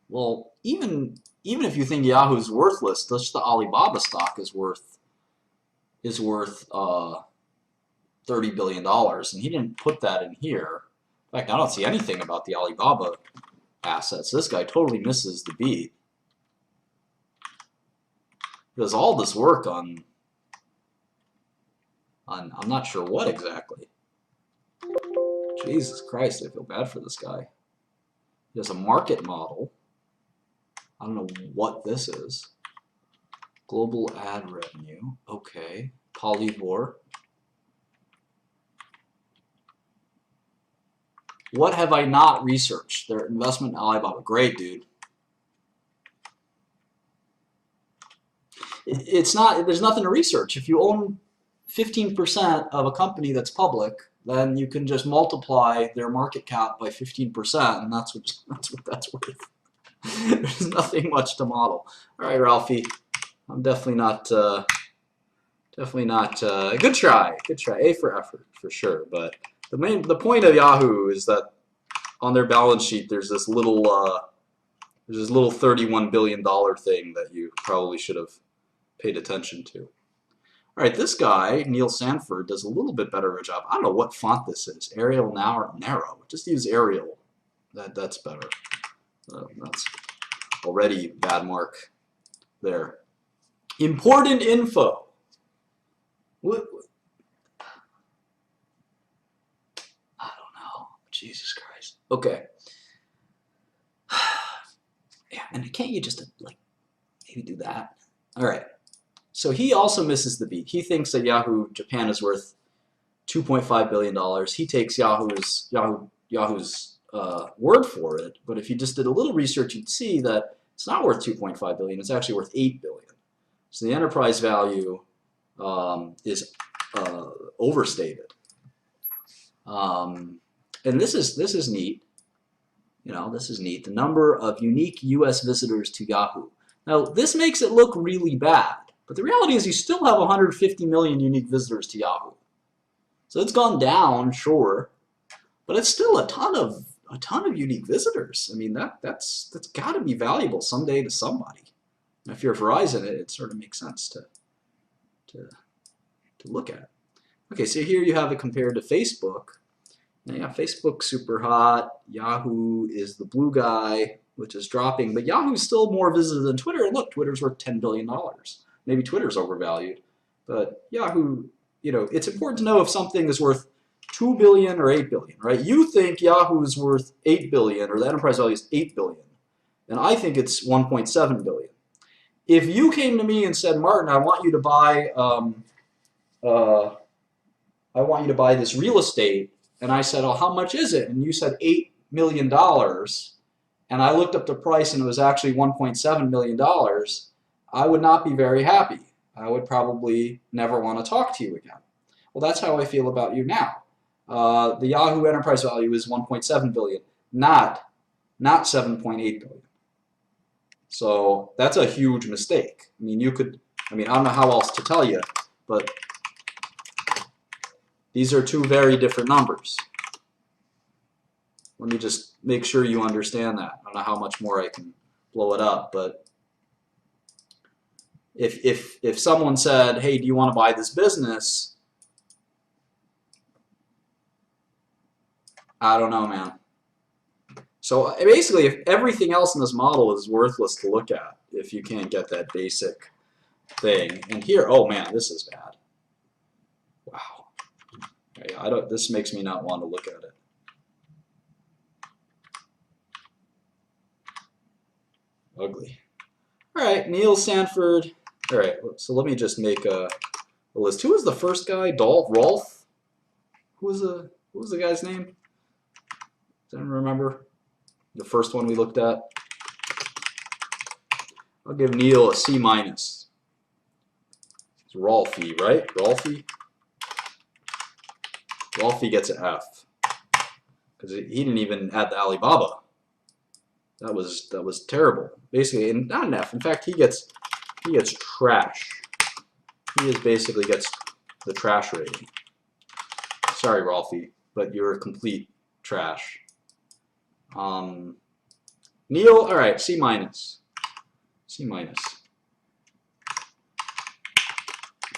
Well, even if you think Yahoo's worthless, just the Alibaba stock is worth $30 billion, and he didn't put that in here. In fact, I don't see anything about the Alibaba assets. This guy totally misses the beat. He does all this work on I'm not sure what exactly. Jesus Christ, I feel bad for this guy. He has a market model. I don't know what this is. Global ad revenue. Okay. Polyvore. What have I not researched? Their investment in Alibaba. Great, dude. It's not, there's nothing to research. If you own 15% of a company that's public, then you can just multiply their market cap by 15%, and that's what that's worth. There's nothing much to model. All right, Ralphie, I'm definitely not good try, A for effort for sure. But the point of Yahoo is that on their balance sheet there's this little $31 billion thing that you probably should have paid attention to. All right, this guy, Neil Sanford, does a little bit better of a job. I don't know what font this is. Arial now or narrow? Just use Arial. That's better. That's already bad mark there. Important info. What? I don't know. Jesus Christ. Okay. Yeah, and can't you just like maybe do that? All right. So he also misses the beat. He thinks that Yahoo Japan is worth $2.5 billion. He takes Yahoo's word for it. But if you just did a little research, you'd see that it's not worth $2.5 billion. It's actually worth $8 billion. So the enterprise value is overstated. And this is neat. You know, this is neat. The number of unique U.S. visitors to Yahoo. Now, this makes it look really bad. But the reality is you still have 150 million unique visitors to Yahoo. So it's gone down, sure, but it's still a ton of unique visitors. I mean, that's got to be valuable someday to somebody. And if you're Verizon, it sort of makes sense to look at. Okay, so here you have it compared to Facebook. Now, yeah, Facebook's super hot. Yahoo is the blue guy, which is dropping, but Yahoo's still more visited than Twitter. And look, Twitter's worth $10 billion. Maybe Twitter's overvalued, but Yahoo, you know, it's important to know if something is worth $2 billion or $8 billion, right? You think Yahoo is worth $8 billion or the enterprise value is $8 billion, and I think it's $1.7 billion. If you came to me and said, Martin, I want you to buy this real estate, and I said, oh, how much is it? And you said $8 million, and I looked up the price and it was actually $1.7 million. I would not be very happy. I would probably never want to talk to you again. Well, that's how I feel about you now. The Yahoo enterprise value is $1.7 billion, not $7.8 billion. So that's a huge mistake. I mean, I don't know how else to tell you, but these are two very different numbers. Let me just make sure you understand that. I don't know how much more I can blow it up, but if someone said, hey, do you want to buy this business? I don't know, man. So basically, if everything else in this model is worthless to look at, if you can't get that basic thing. And here, oh man, this is bad. Wow. This makes me not want to look at it. Ugly. All right, Neil Sanford. All right, so let me just make a list. Who was the first guy? Rolf? Who was the guy's name? Does anyone remember? The first one we looked at? I'll give Neil a C-. He's It's Rolfie, right? Rolfie? Rolfie gets an F. Because he didn't even add the Alibaba. That was terrible. Basically, and not an F. In fact, he gets trash. He is basically gets the trash rating. Sorry, Rolfie, but you're complete trash. Neil, all right, C minus. C minus.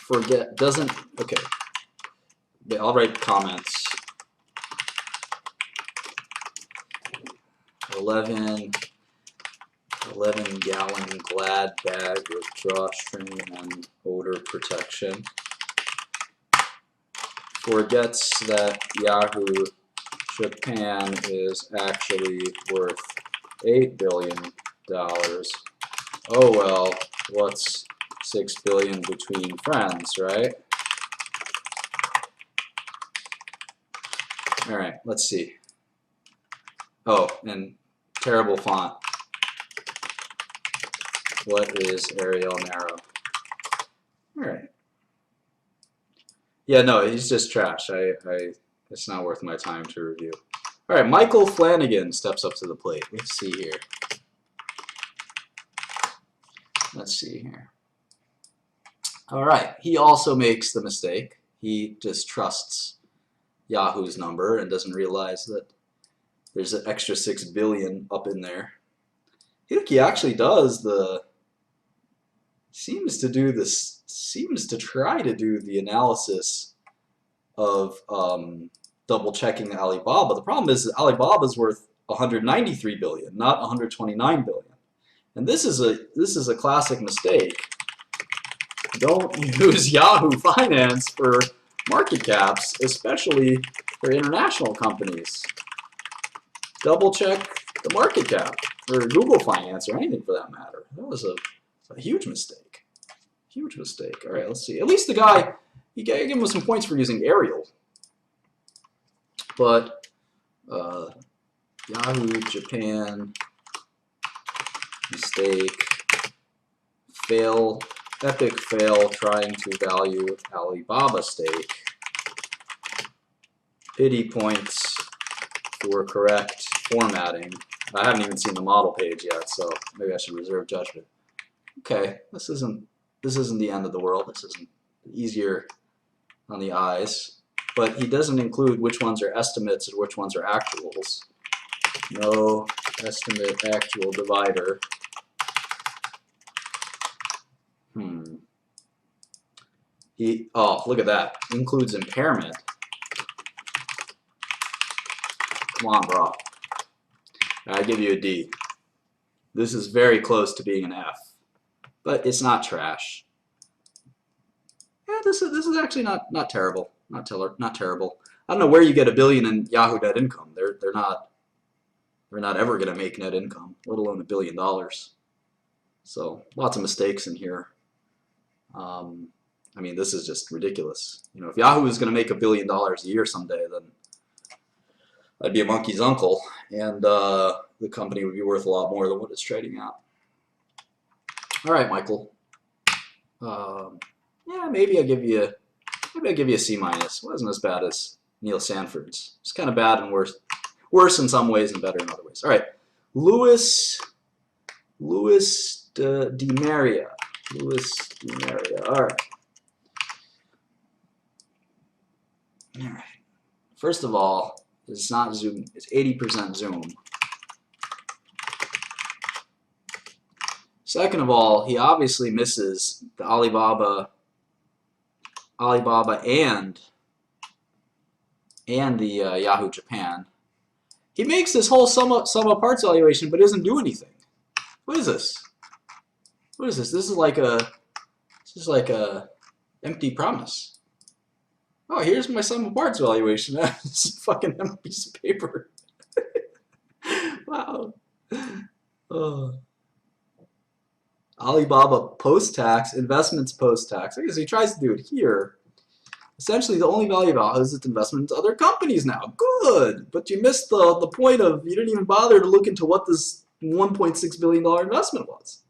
Forget, doesn't, okay. I'll write comments. 11 gallon Glad bag with drawstring and odor protection. Forgets that Yahoo Japan is actually worth $8 billion. Oh well, what's $6 billion between friends, right? All right, let's see. Oh, and terrible font. What is Arial narrow? All right. Yeah, no, he's just trash. It's not worth my time to review. All right, Michael Flanagan steps up to the plate. Let's see here. Let's see here. All right, he also makes the mistake. He just trusts Yahoo's number and doesn't realize that there's an extra 6 billion up in there. He actually does seems to try to do the analysis of double checking Alibaba. The problem is that Alibaba is worth 193 billion, not 129 billion. And this is a classic mistake. Don't use Yahoo Finance for market caps, especially for international companies. Double check the market cap, or Google Finance, or anything for that matter. That was a huge mistake. Huge mistake. All right, let's see. At least the guy, you give him some points for using Arial. But Yahoo Japan mistake, fail, epic fail trying to value Alibaba stake. Pity points for correct formatting. I haven't even seen the model page yet, so maybe I should reserve judgment. Okay, this isn't the end of the world. This isn't easier on the eyes, but he doesn't include which ones are estimates and which ones are actuals. No estimate actual divider. Oh, look at that. Includes impairment. Come on, bro. I give you a D. This is very close to being an F, but it's not trash. Yeah, this is actually not terrible. Not terrible. I don't know where you get $1 billion in Yahoo net income. They're not ever going to make net income, let alone $1 billion. So lots of mistakes in here. I mean, this is just ridiculous. You know, if Yahoo is going to make $1 billion a year someday, then I'd be a monkey's uncle, and the company would be worth a lot more than what it's trading at. All right, Michael. Yeah, maybe I'll give you a C minus. It wasn't as bad as Neil Sanford's. It's kind of bad and worse in some ways and better in other ways. All right, Louis Di Maria. All right. All right. First of all, it's not zoom. It's 80% zoom. Second of all, he obviously misses the Alibaba and the Yahoo Japan. He makes this whole sum of parts valuation, but doesn't do anything. What is this? What is this? This is like a empty promise. Oh, here's my sum of parts valuation. This is a fucking empty piece of paper. Wow. Oh. Alibaba post-tax, investments post-tax. I guess he tries to do it here. Essentially, the only value of Alibaba is its investment into other companies now. Good, but you missed the point of, you didn't even bother to look into what this $1.6 billion investment was.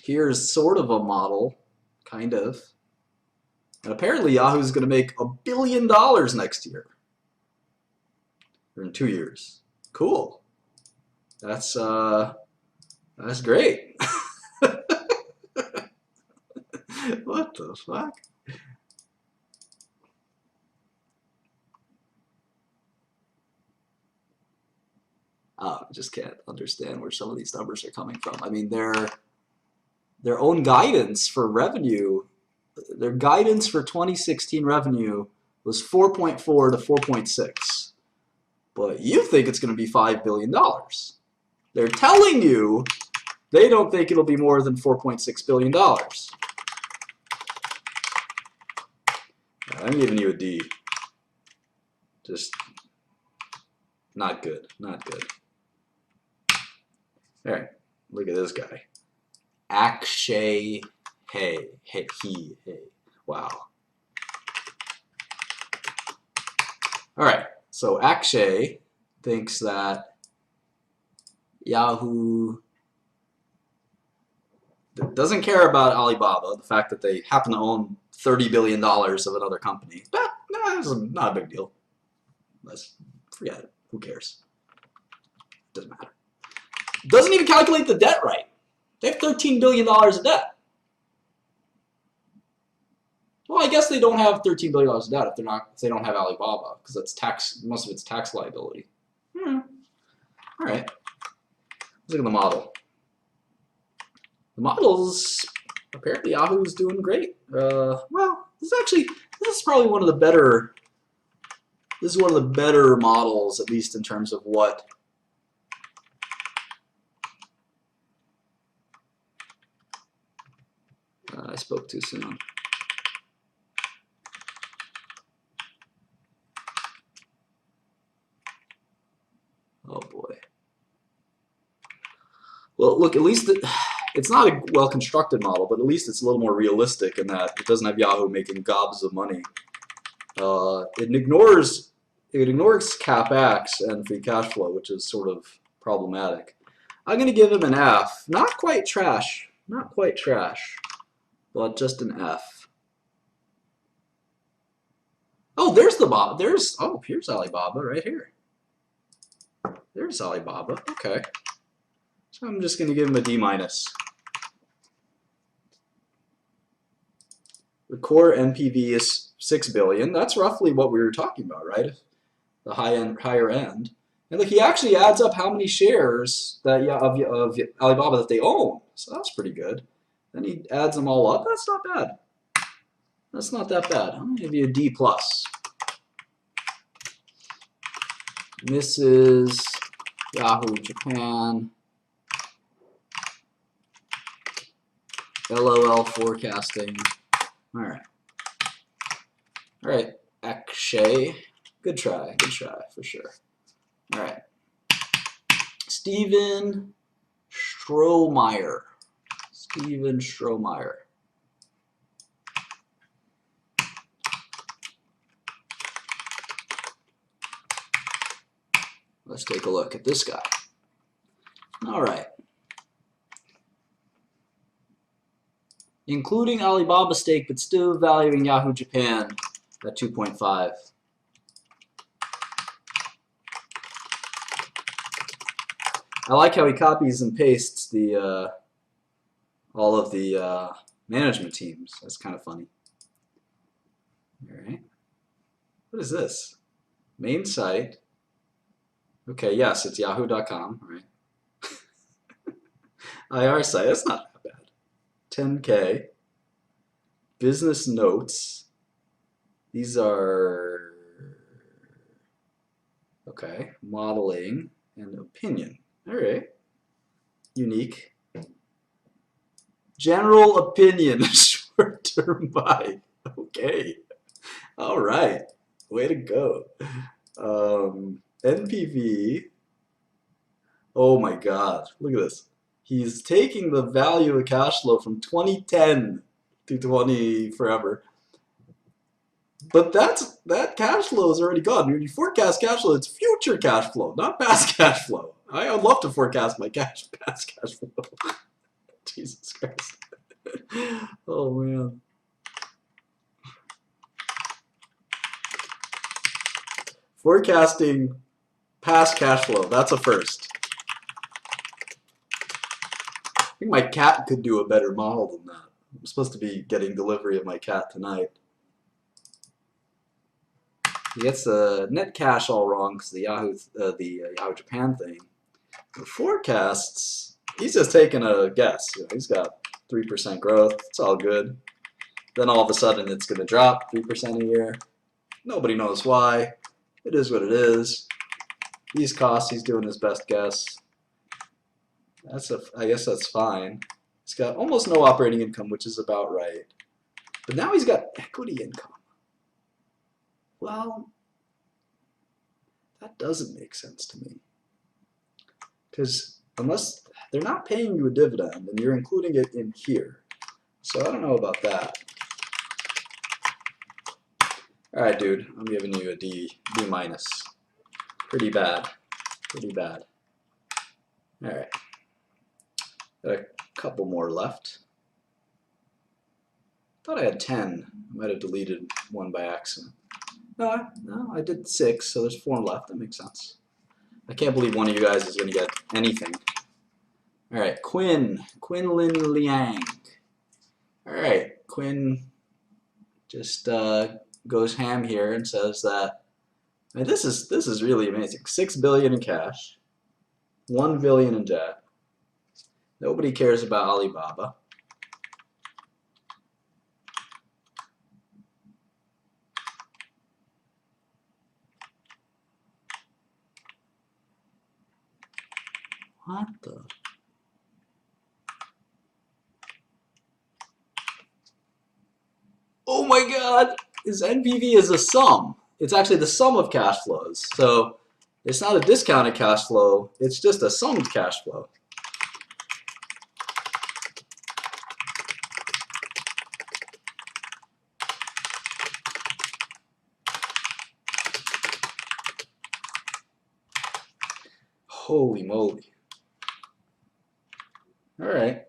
Here's sort of a model, kind of. And apparently Yahoo's going to make $1 billion next year. Or in 2 years. Cool. That's great. What the fuck? I just can't understand where some of these numbers are coming from. I mean, their own guidance for revenue, their guidance for 2016 revenue was 4.4 to 4.6. But you think it's going to be $5 billion. They're telling you they don't think it'll be more than $4.6 billion. I'm giving you a D. Just not good. Not good. All right, look at this guy. Akshay Hey. Wow. All right, so Akshay thinks that Yahoo doesn't care about Alibaba, the fact that they happen to own $30 billion of another company. But no, it's not a big deal. Let's forget it. Who cares? Doesn't matter. Doesn't even calculate the debt right. They have $13 billion of debt. Well, I guess they don't have $13 billion of debt if they don't have Alibaba, because that's tax. Most of it's tax liability. All right. Let's look at the model. The model's apparently Yahoo's doing great. Well, this is probably one of the better. This is one of the better models, at least in terms of what. I spoke too soon. Oh boy. Well, look, at least it's not a well-constructed model, but at least it's a little more realistic in that it doesn't have Yahoo making gobs of money. It ignores CapEx and free cash flow, which is sort of problematic. I'm going to give him an F. Not quite trash. Not quite trash. But just an F. Oh, there's the Bob. Here's Alibaba right here. There's Alibaba. Okay. So I'm just going to give him a D-. The core NPV is $6 billion. That's roughly what we were talking about, right? The higher end. And look, he actually adds up how many shares that of Alibaba that they own. So that's pretty good. Then he adds them all up. That's not bad. That's not that bad. I'm going to give you a D+. This is Yahoo Japan. LOL forecasting. All right. All right, Akshay. Good try for sure. All right. Steven Strohmeyer. Let's take a look at this guy. All right. Including Alibaba stake, but still valuing Yahoo Japan at 2.5. I like how he copies and pastes the all of the management teams. That's kind of funny. All right. What is this? Main site. Okay, yes, it's yahoo.com, right? IR site, that's not that bad. 10K. Business notes. These are, okay, modeling and opinion. All right. Unique. General opinion, short-term buy. Okay. All right. Way to go. NPV. Oh my God. Look at this. He's taking the value of cash flow from 2010 to 20 forever. But that cash flow is already gone. When you forecast cash flow, it's future cash flow, not past cash flow. I would love to forecast my past cash flow. Jesus Christ. Oh man. Forecasting past cash flow. That's a first. I think my cat could do a better model than that. I'm supposed to be getting delivery of my cat tonight. He gets the net cash all wrong because the Yahoo Japan thing. The forecasts, he's just taking a guess. You know, he's got 3% growth. It's all good. Then all of a sudden it's going to drop 3% a year. Nobody knows why. It is what it is. These costs, he's doing his best guess. I guess that's fine. He's got almost no operating income, which is about right. But now he's got equity income. Well, that doesn't make sense to me. Because unless they're not paying you a dividend and you're including it in here. So I don't know about that. All right, dude, I'm giving you a D minus. Pretty bad. Pretty bad. All right. Got a couple more left. Thought I had 10. I might have deleted one by accident. No, I did 6, so there's 4 left. That makes sense. I can't believe one of you guys is going to get anything. All right, Quinlan Liang. All right, Quinn just goes ham here and says that, I mean, this is really amazing. $6 billion in cash, $1 billion in debt. Nobody cares about Alibaba. What the? Oh my God! His NPV is a sum. It's actually the sum of cash flows. So it's not a discounted cash flow. It's just a summed cash flow. Holy moly. All right.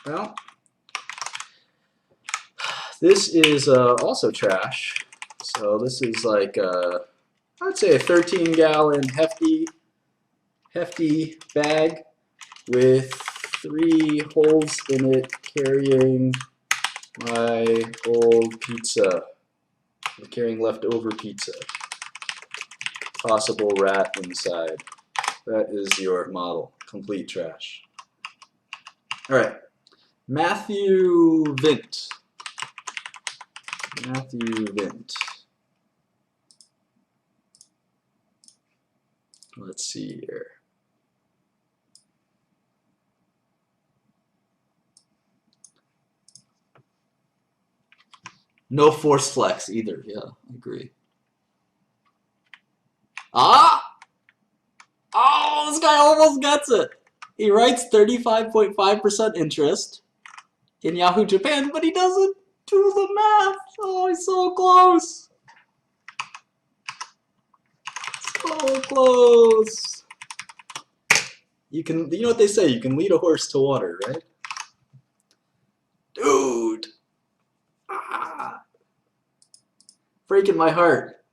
Well, this is also trash. So this is like, I'd say a 13-gallon hefty bag with 3 holes in it carrying my old pizza. I'm carrying leftover pizza. Possible rat inside. That is your model. Complete trash. All right. Matthew Vint. Matthew Vint. Let's see here. No force flex either. Yeah, I agree. Ah! Oh, this guy almost gets it. He writes 35.5% interest in Yahoo Japan, but he doesn't do the math. Oh, he's so close. So close. You know what they say, you can lead a horse to water, right? Dude. Ah. Breaking my heart.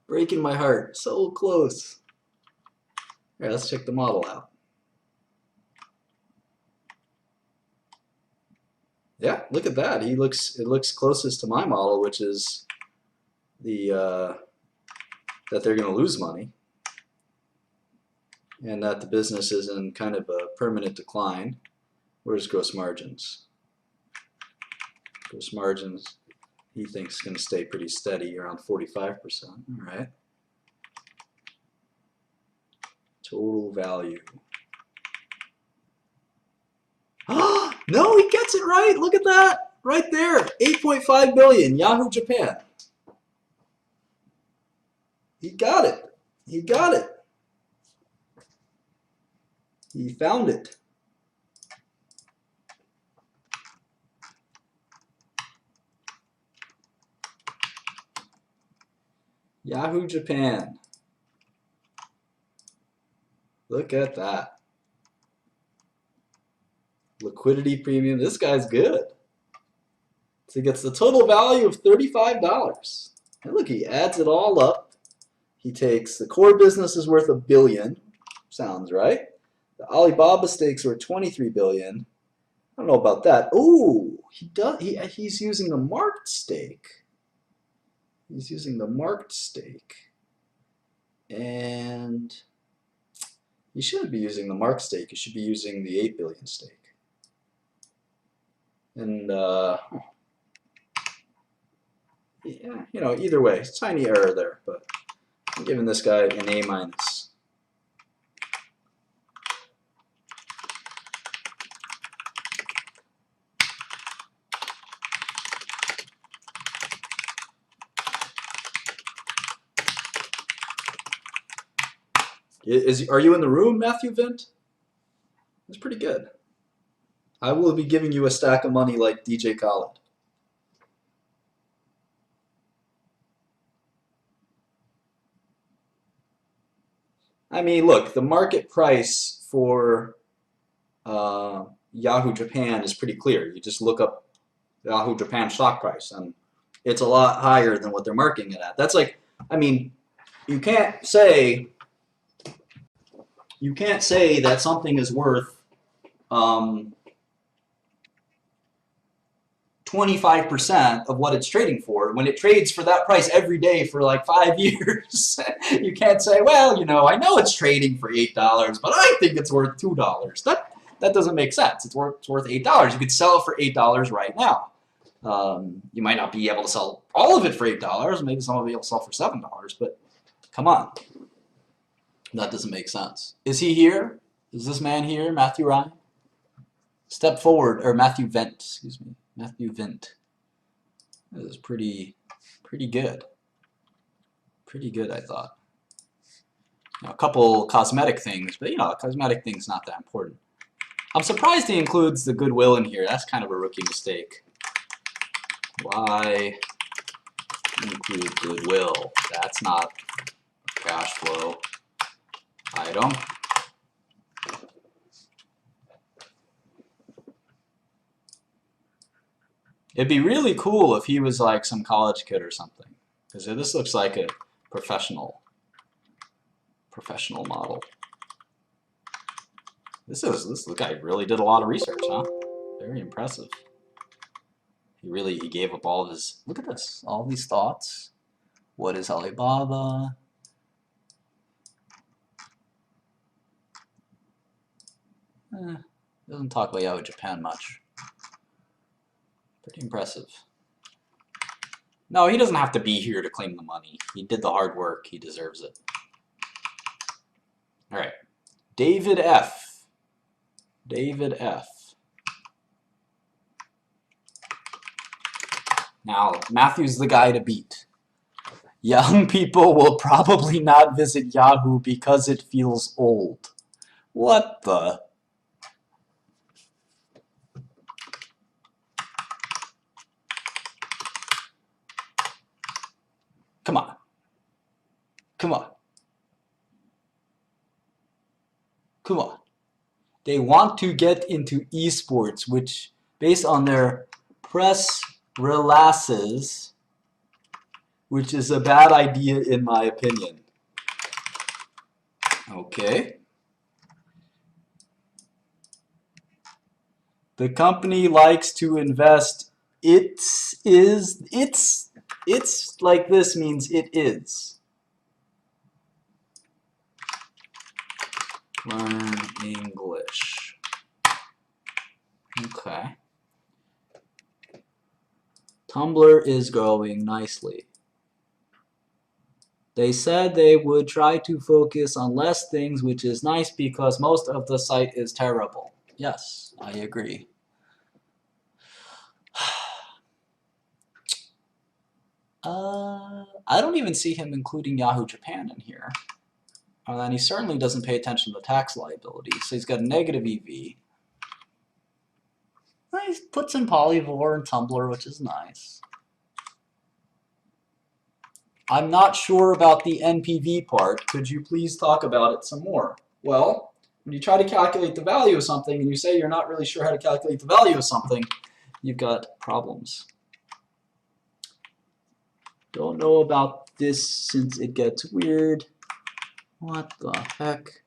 Breaking my heart. So close. All right, let's check the model out. Yeah, look at that. It looks closest to my model, which is that they're going to lose money and that the business is in kind of a permanent decline. Where's gross margins? Gross margins, he thinks, going to stay pretty steady around 45%. All right. Total value. No, he gets it right. Look at that. Right there. 8.5 billion. Yahoo Japan. He got it. He got it. He found it. Yahoo Japan. Look at that. Liquidity premium. This guy's good. So he gets the total value of $35. And look, he adds it all up. He takes the core business is worth $1 billion. Sounds right. The Alibaba stakes were $23 billion. I don't know about that. Ooh, he's using the marked stake. He's using the marked stake. And he shouldn't be using the marked stake. He should be using the 8 billion stake. And yeah, you know, either way, tiny error there, but I'm giving this guy an A minus. Are you in the room, Matthew Vint? That's pretty good. I will be giving you a stack of money like DJ Khaled. I mean, look, the market price for Yahoo Japan is pretty clear. You just look up Yahoo Japan stock price, and it's a lot higher than what they're marking it at. That's like, I mean, you can't say that something is worth 25% of what it's trading for when it trades for that price every day for like 5 years. You can't say, well, you know, I know it's trading for $8, but I think it's worth $2. That doesn't make sense. It's worth $8. You could sell it for $8 right now. You might not be able to sell all of it for $8. Maybe some will be able to sell for $7, but come on. That doesn't make sense. Is he here? Is this man here, Matthew Ryan? Step forward, or Matthew Vint, excuse me. Matthew Vint. This is pretty good. Pretty good, I thought. You know, a couple cosmetic things, but you know, cosmetic things not that important. I'm surprised he includes the goodwill in here. That's kind of a rookie mistake. Why include goodwill? That's not a cash flow item. It'd be really cool if he was like some college kid or something, because this looks like a professional model. This guy really did a lot of research, huh? Very impressive. He gave up all of his, look at this, all these thoughts. What is Alibaba? Doesn't talk about Yahoo Japan much. Pretty impressive. No, he doesn't have to be here to claim the money. He did the hard work. He deserves it. All right. David F. David F. Now, Matthew's the guy to beat. Young people will probably not visit Yahoo because it feels old. What the? Come on. Come on. Come on. They want to get into esports, which, based on their press releases, which is a bad idea in my opinion. Okay. The company likes to invest. It's like this means it is. Learn English. Okay. Tumblr is growing nicely. They said they would try to focus on less things, which is nice because most of the site is terrible. Yes, I agree. I don't even see him including Yahoo Japan in here. And then he certainly doesn't pay attention to the tax liability. So he's got a negative EV. He puts in Polyvore and Tumblr, which is nice. I'm not sure about the NPV part. Could you please talk about it some more? Well, when you try to calculate the value of something and you say you're not really sure how to calculate the value of something, you've got problems. Don't know about this since it gets weird. What the heck?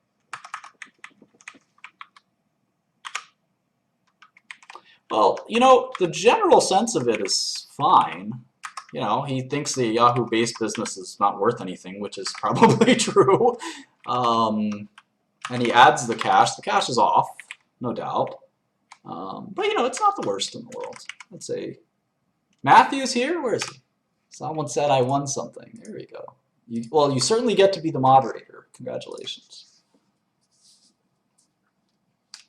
Well, you know, the general sense of it is fine. You know, he thinks the Yahoo-based business is not worth anything, which is probably true. And he adds the cash. The cash is off, no doubt. But, you know, it's not the worst in the world. Let's say Matthew's here. Where is he? Someone said I won something. There we go. Well, you certainly get to be the moderator. Congratulations.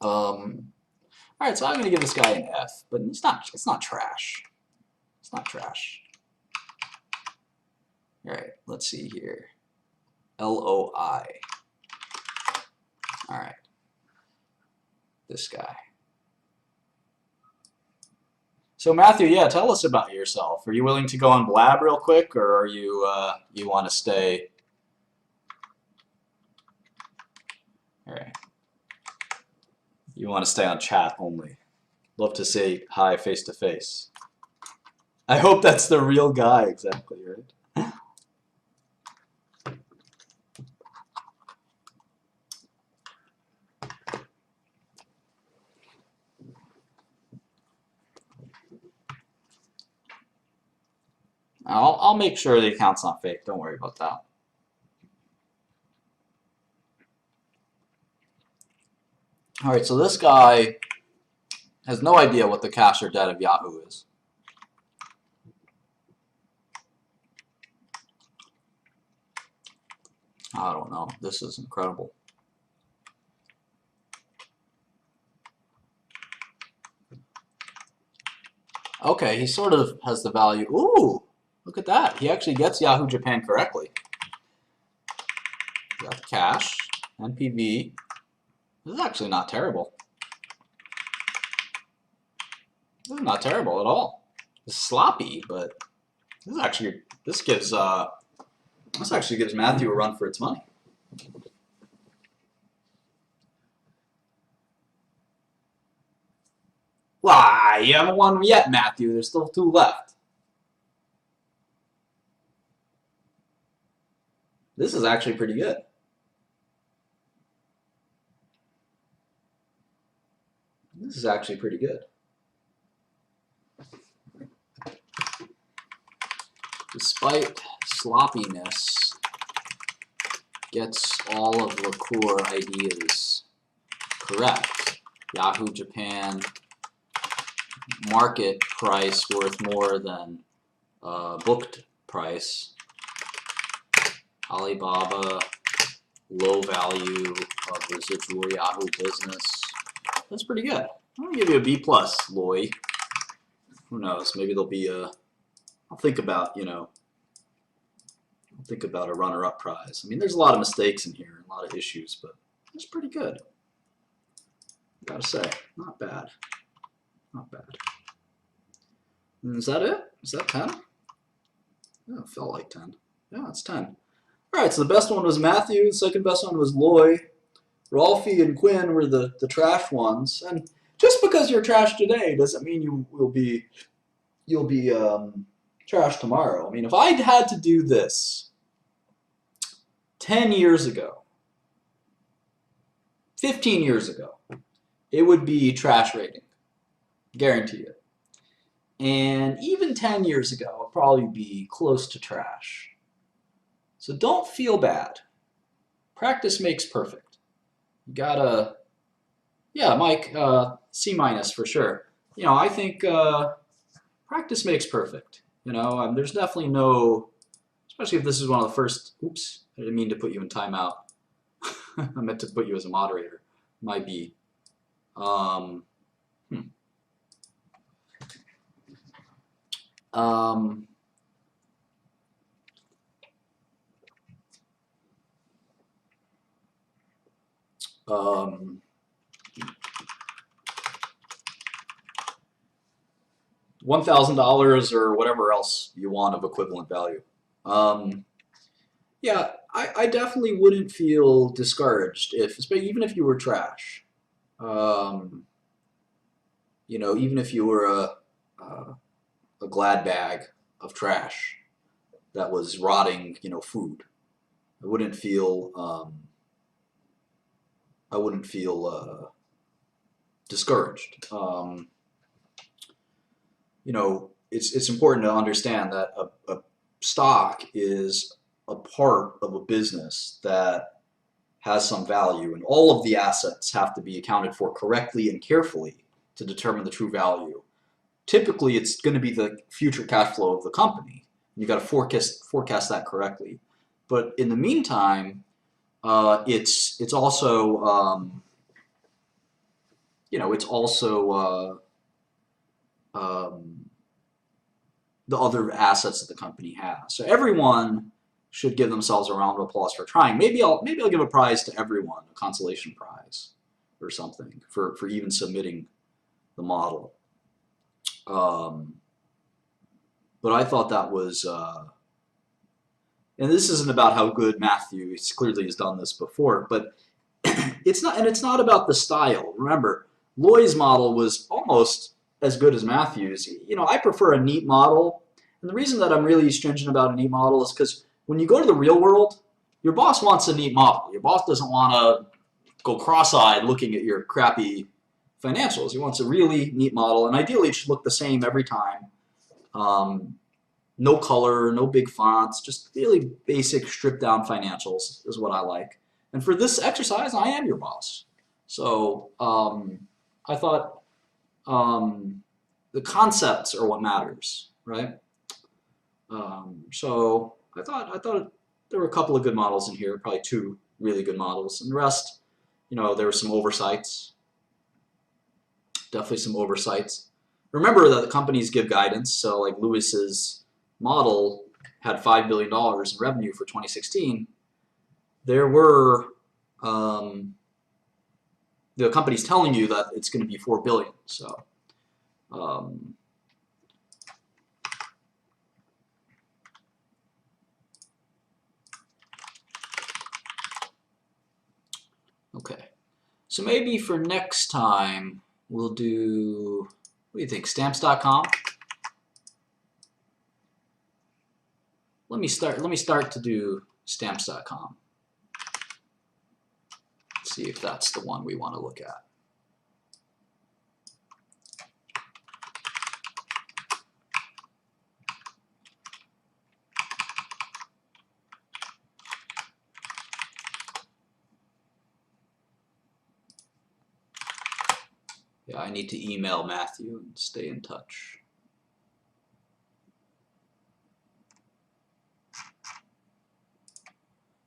All right, so I'm going to give this guy an F, but it's not trash. It's not trash. All right, let's see here. LOI. All right. This guy. So Matthew, yeah, tell us about yourself. Are you willing to go on Blab real quick, or are you you want to stay? All right. You want to stay on chat only. Love to say hi face to face. I hope that's the real guy, exactly, right? I'll make sure the account's not fake. Don't worry about that. All right, so this guy has no idea what the cash or debt of Yahoo is. I don't know. This is incredible. Okay, he sort of has the value. Ooh, look at that. He actually gets Yahoo Japan correctly. Got the cash, NPV. This is actually not terrible. This is not terrible at all. It's sloppy, but this actually gives Matthew a run for its money. Why? You haven't won yet, Matthew. There's still 2 left. This is actually pretty good. This is actually pretty good. Despite sloppiness, gets all of the core ideas correct. Yahoo Japan, market price worth more than booked price. Alibaba, low value of residual Yahoo business. That's pretty good. I'm gonna give you a B+, Loy. Who knows? Maybe there'll be a. I'll think about, you know. I'll think about a runner-up prize. I mean, there's a lot of mistakes in here, a lot of issues, but it's pretty good. Gotta say, not bad. Not bad. And is that it? Is that 10? Yeah, it felt like 10. Yeah, it's 10. All right, so the best one was Matthew. The second best one was Loy. Rolfie and Quinn were the trash ones. And just because you're trash today doesn't mean you'll be trash tomorrow. I mean, if I'd had to do this 10 years ago, 15 years ago, it would be trash rating. Guarantee it. And even 10 years ago, it'd probably be close to trash. So don't feel bad. Practice makes perfect. You gotta, yeah, Mike, C- for sure. You know, I think practice makes perfect. You know, there's definitely no, especially if this is one of the first, oops, I didn't mean to put you in timeout. I meant to put you as a moderator. Might be. $1,000 or whatever else you want of equivalent value. Yeah, I definitely wouldn't feel discouraged even if you were trash. Um, even if you were a glad bag of trash that was rotting, food. I wouldn't feel I wouldn't feel discouraged. It's important to understand that a stock is a part of a business that has some value, and all of the assets have to be accounted for correctly and carefully to determine the true value. Typically, it's going to be the future cash flow of the company. You got to forecast that correctly. But in the meantime, it's also it's also the other assets that the company has. So everyone should give themselves a round of applause for trying. Maybe I'll give a prize to everyone, a consolation prize or something for even submitting the model. But I thought that was, and this isn't about how good Matthew clearly has done this before, but it's not about the style. Remember, Loy's model was almost as good as Matthew's. I prefer a neat model, and the reason that I'm really stringent about a neat model is because when you go to the real world, your boss wants a neat model. Your boss doesn't want to go cross-eyed looking at your crappy financials. He wants a really neat model, and ideally it should look the same every time. No color, no big fonts, just really basic stripped down financials is what I like. And for this exercise, I am your boss. So I thought the concepts are what matters, right? So I thought there were a couple of good models in here, probably two really good models, and the rest, there were some oversights, definitely some oversights. Remember that the companies give guidance, so like Lewis's model had $5 billion in revenue for 2016. There were the company's telling you that it's going to be $4 billion. So okay, so maybe for next time we'll do, what do you think, stamps.com? Let me start to do stamps.com. See if that's the one we want to look at. Yeah, I need to email Matthew and stay in touch.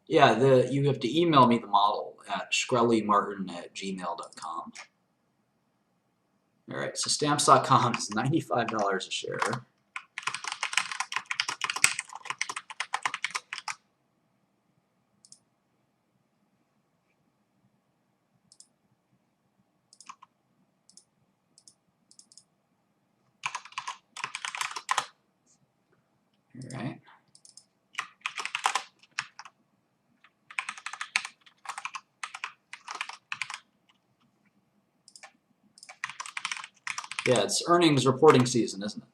Yeah, you have to email me the model at shkrelimartin@gmail.com. All right, so stamps.com is $95 a share. All right. Yeah, it's earnings reporting season, isn't it?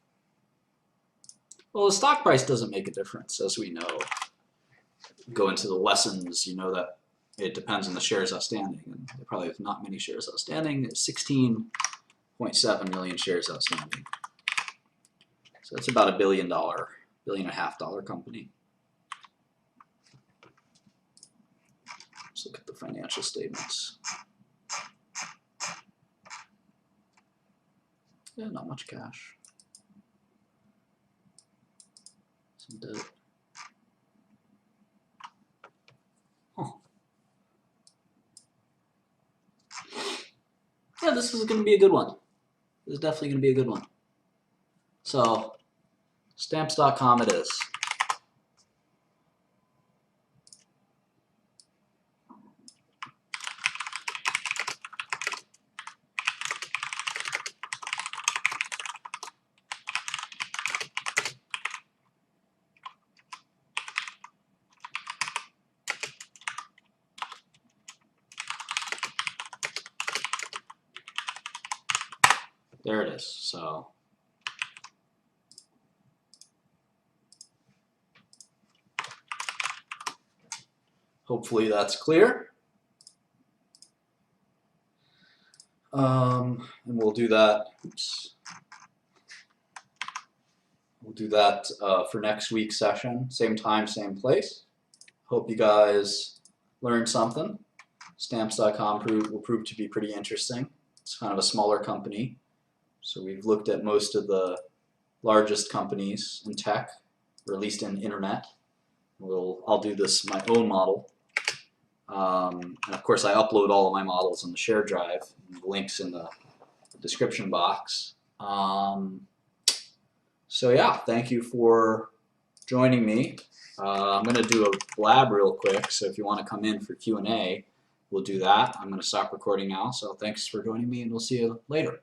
Well, the stock price doesn't make a difference, as we know. Go into the lessons, you know that it depends on the shares outstanding, and there probably have not many shares outstanding. There's 16.7 million shares outstanding. So that's about $1 billion, $1.5 billion company. Let's look at the financial statements. Yeah, not much cash. Some debt. Huh. Yeah, this is going to be a good one. This is definitely going to be a good one. So, stamps.com it is. there it is. So hopefully that's clear. And we'll do that. Oops. We'll do that for next week's session. Same time, same place. Hope you guys learned something. Stamps.com will prove to be pretty interesting. It's kind of a smaller company. So we've looked at most of the largest companies in tech, or at least in internet. I'll do this my own model. And of course I upload all of my models in the share drive. The links in the description box. So yeah, thank you for joining me. I'm going to do a blab real quick, so if you want to come in for Q&A, we'll do that. I'm going to stop recording now, so thanks for joining me, and we'll see you later.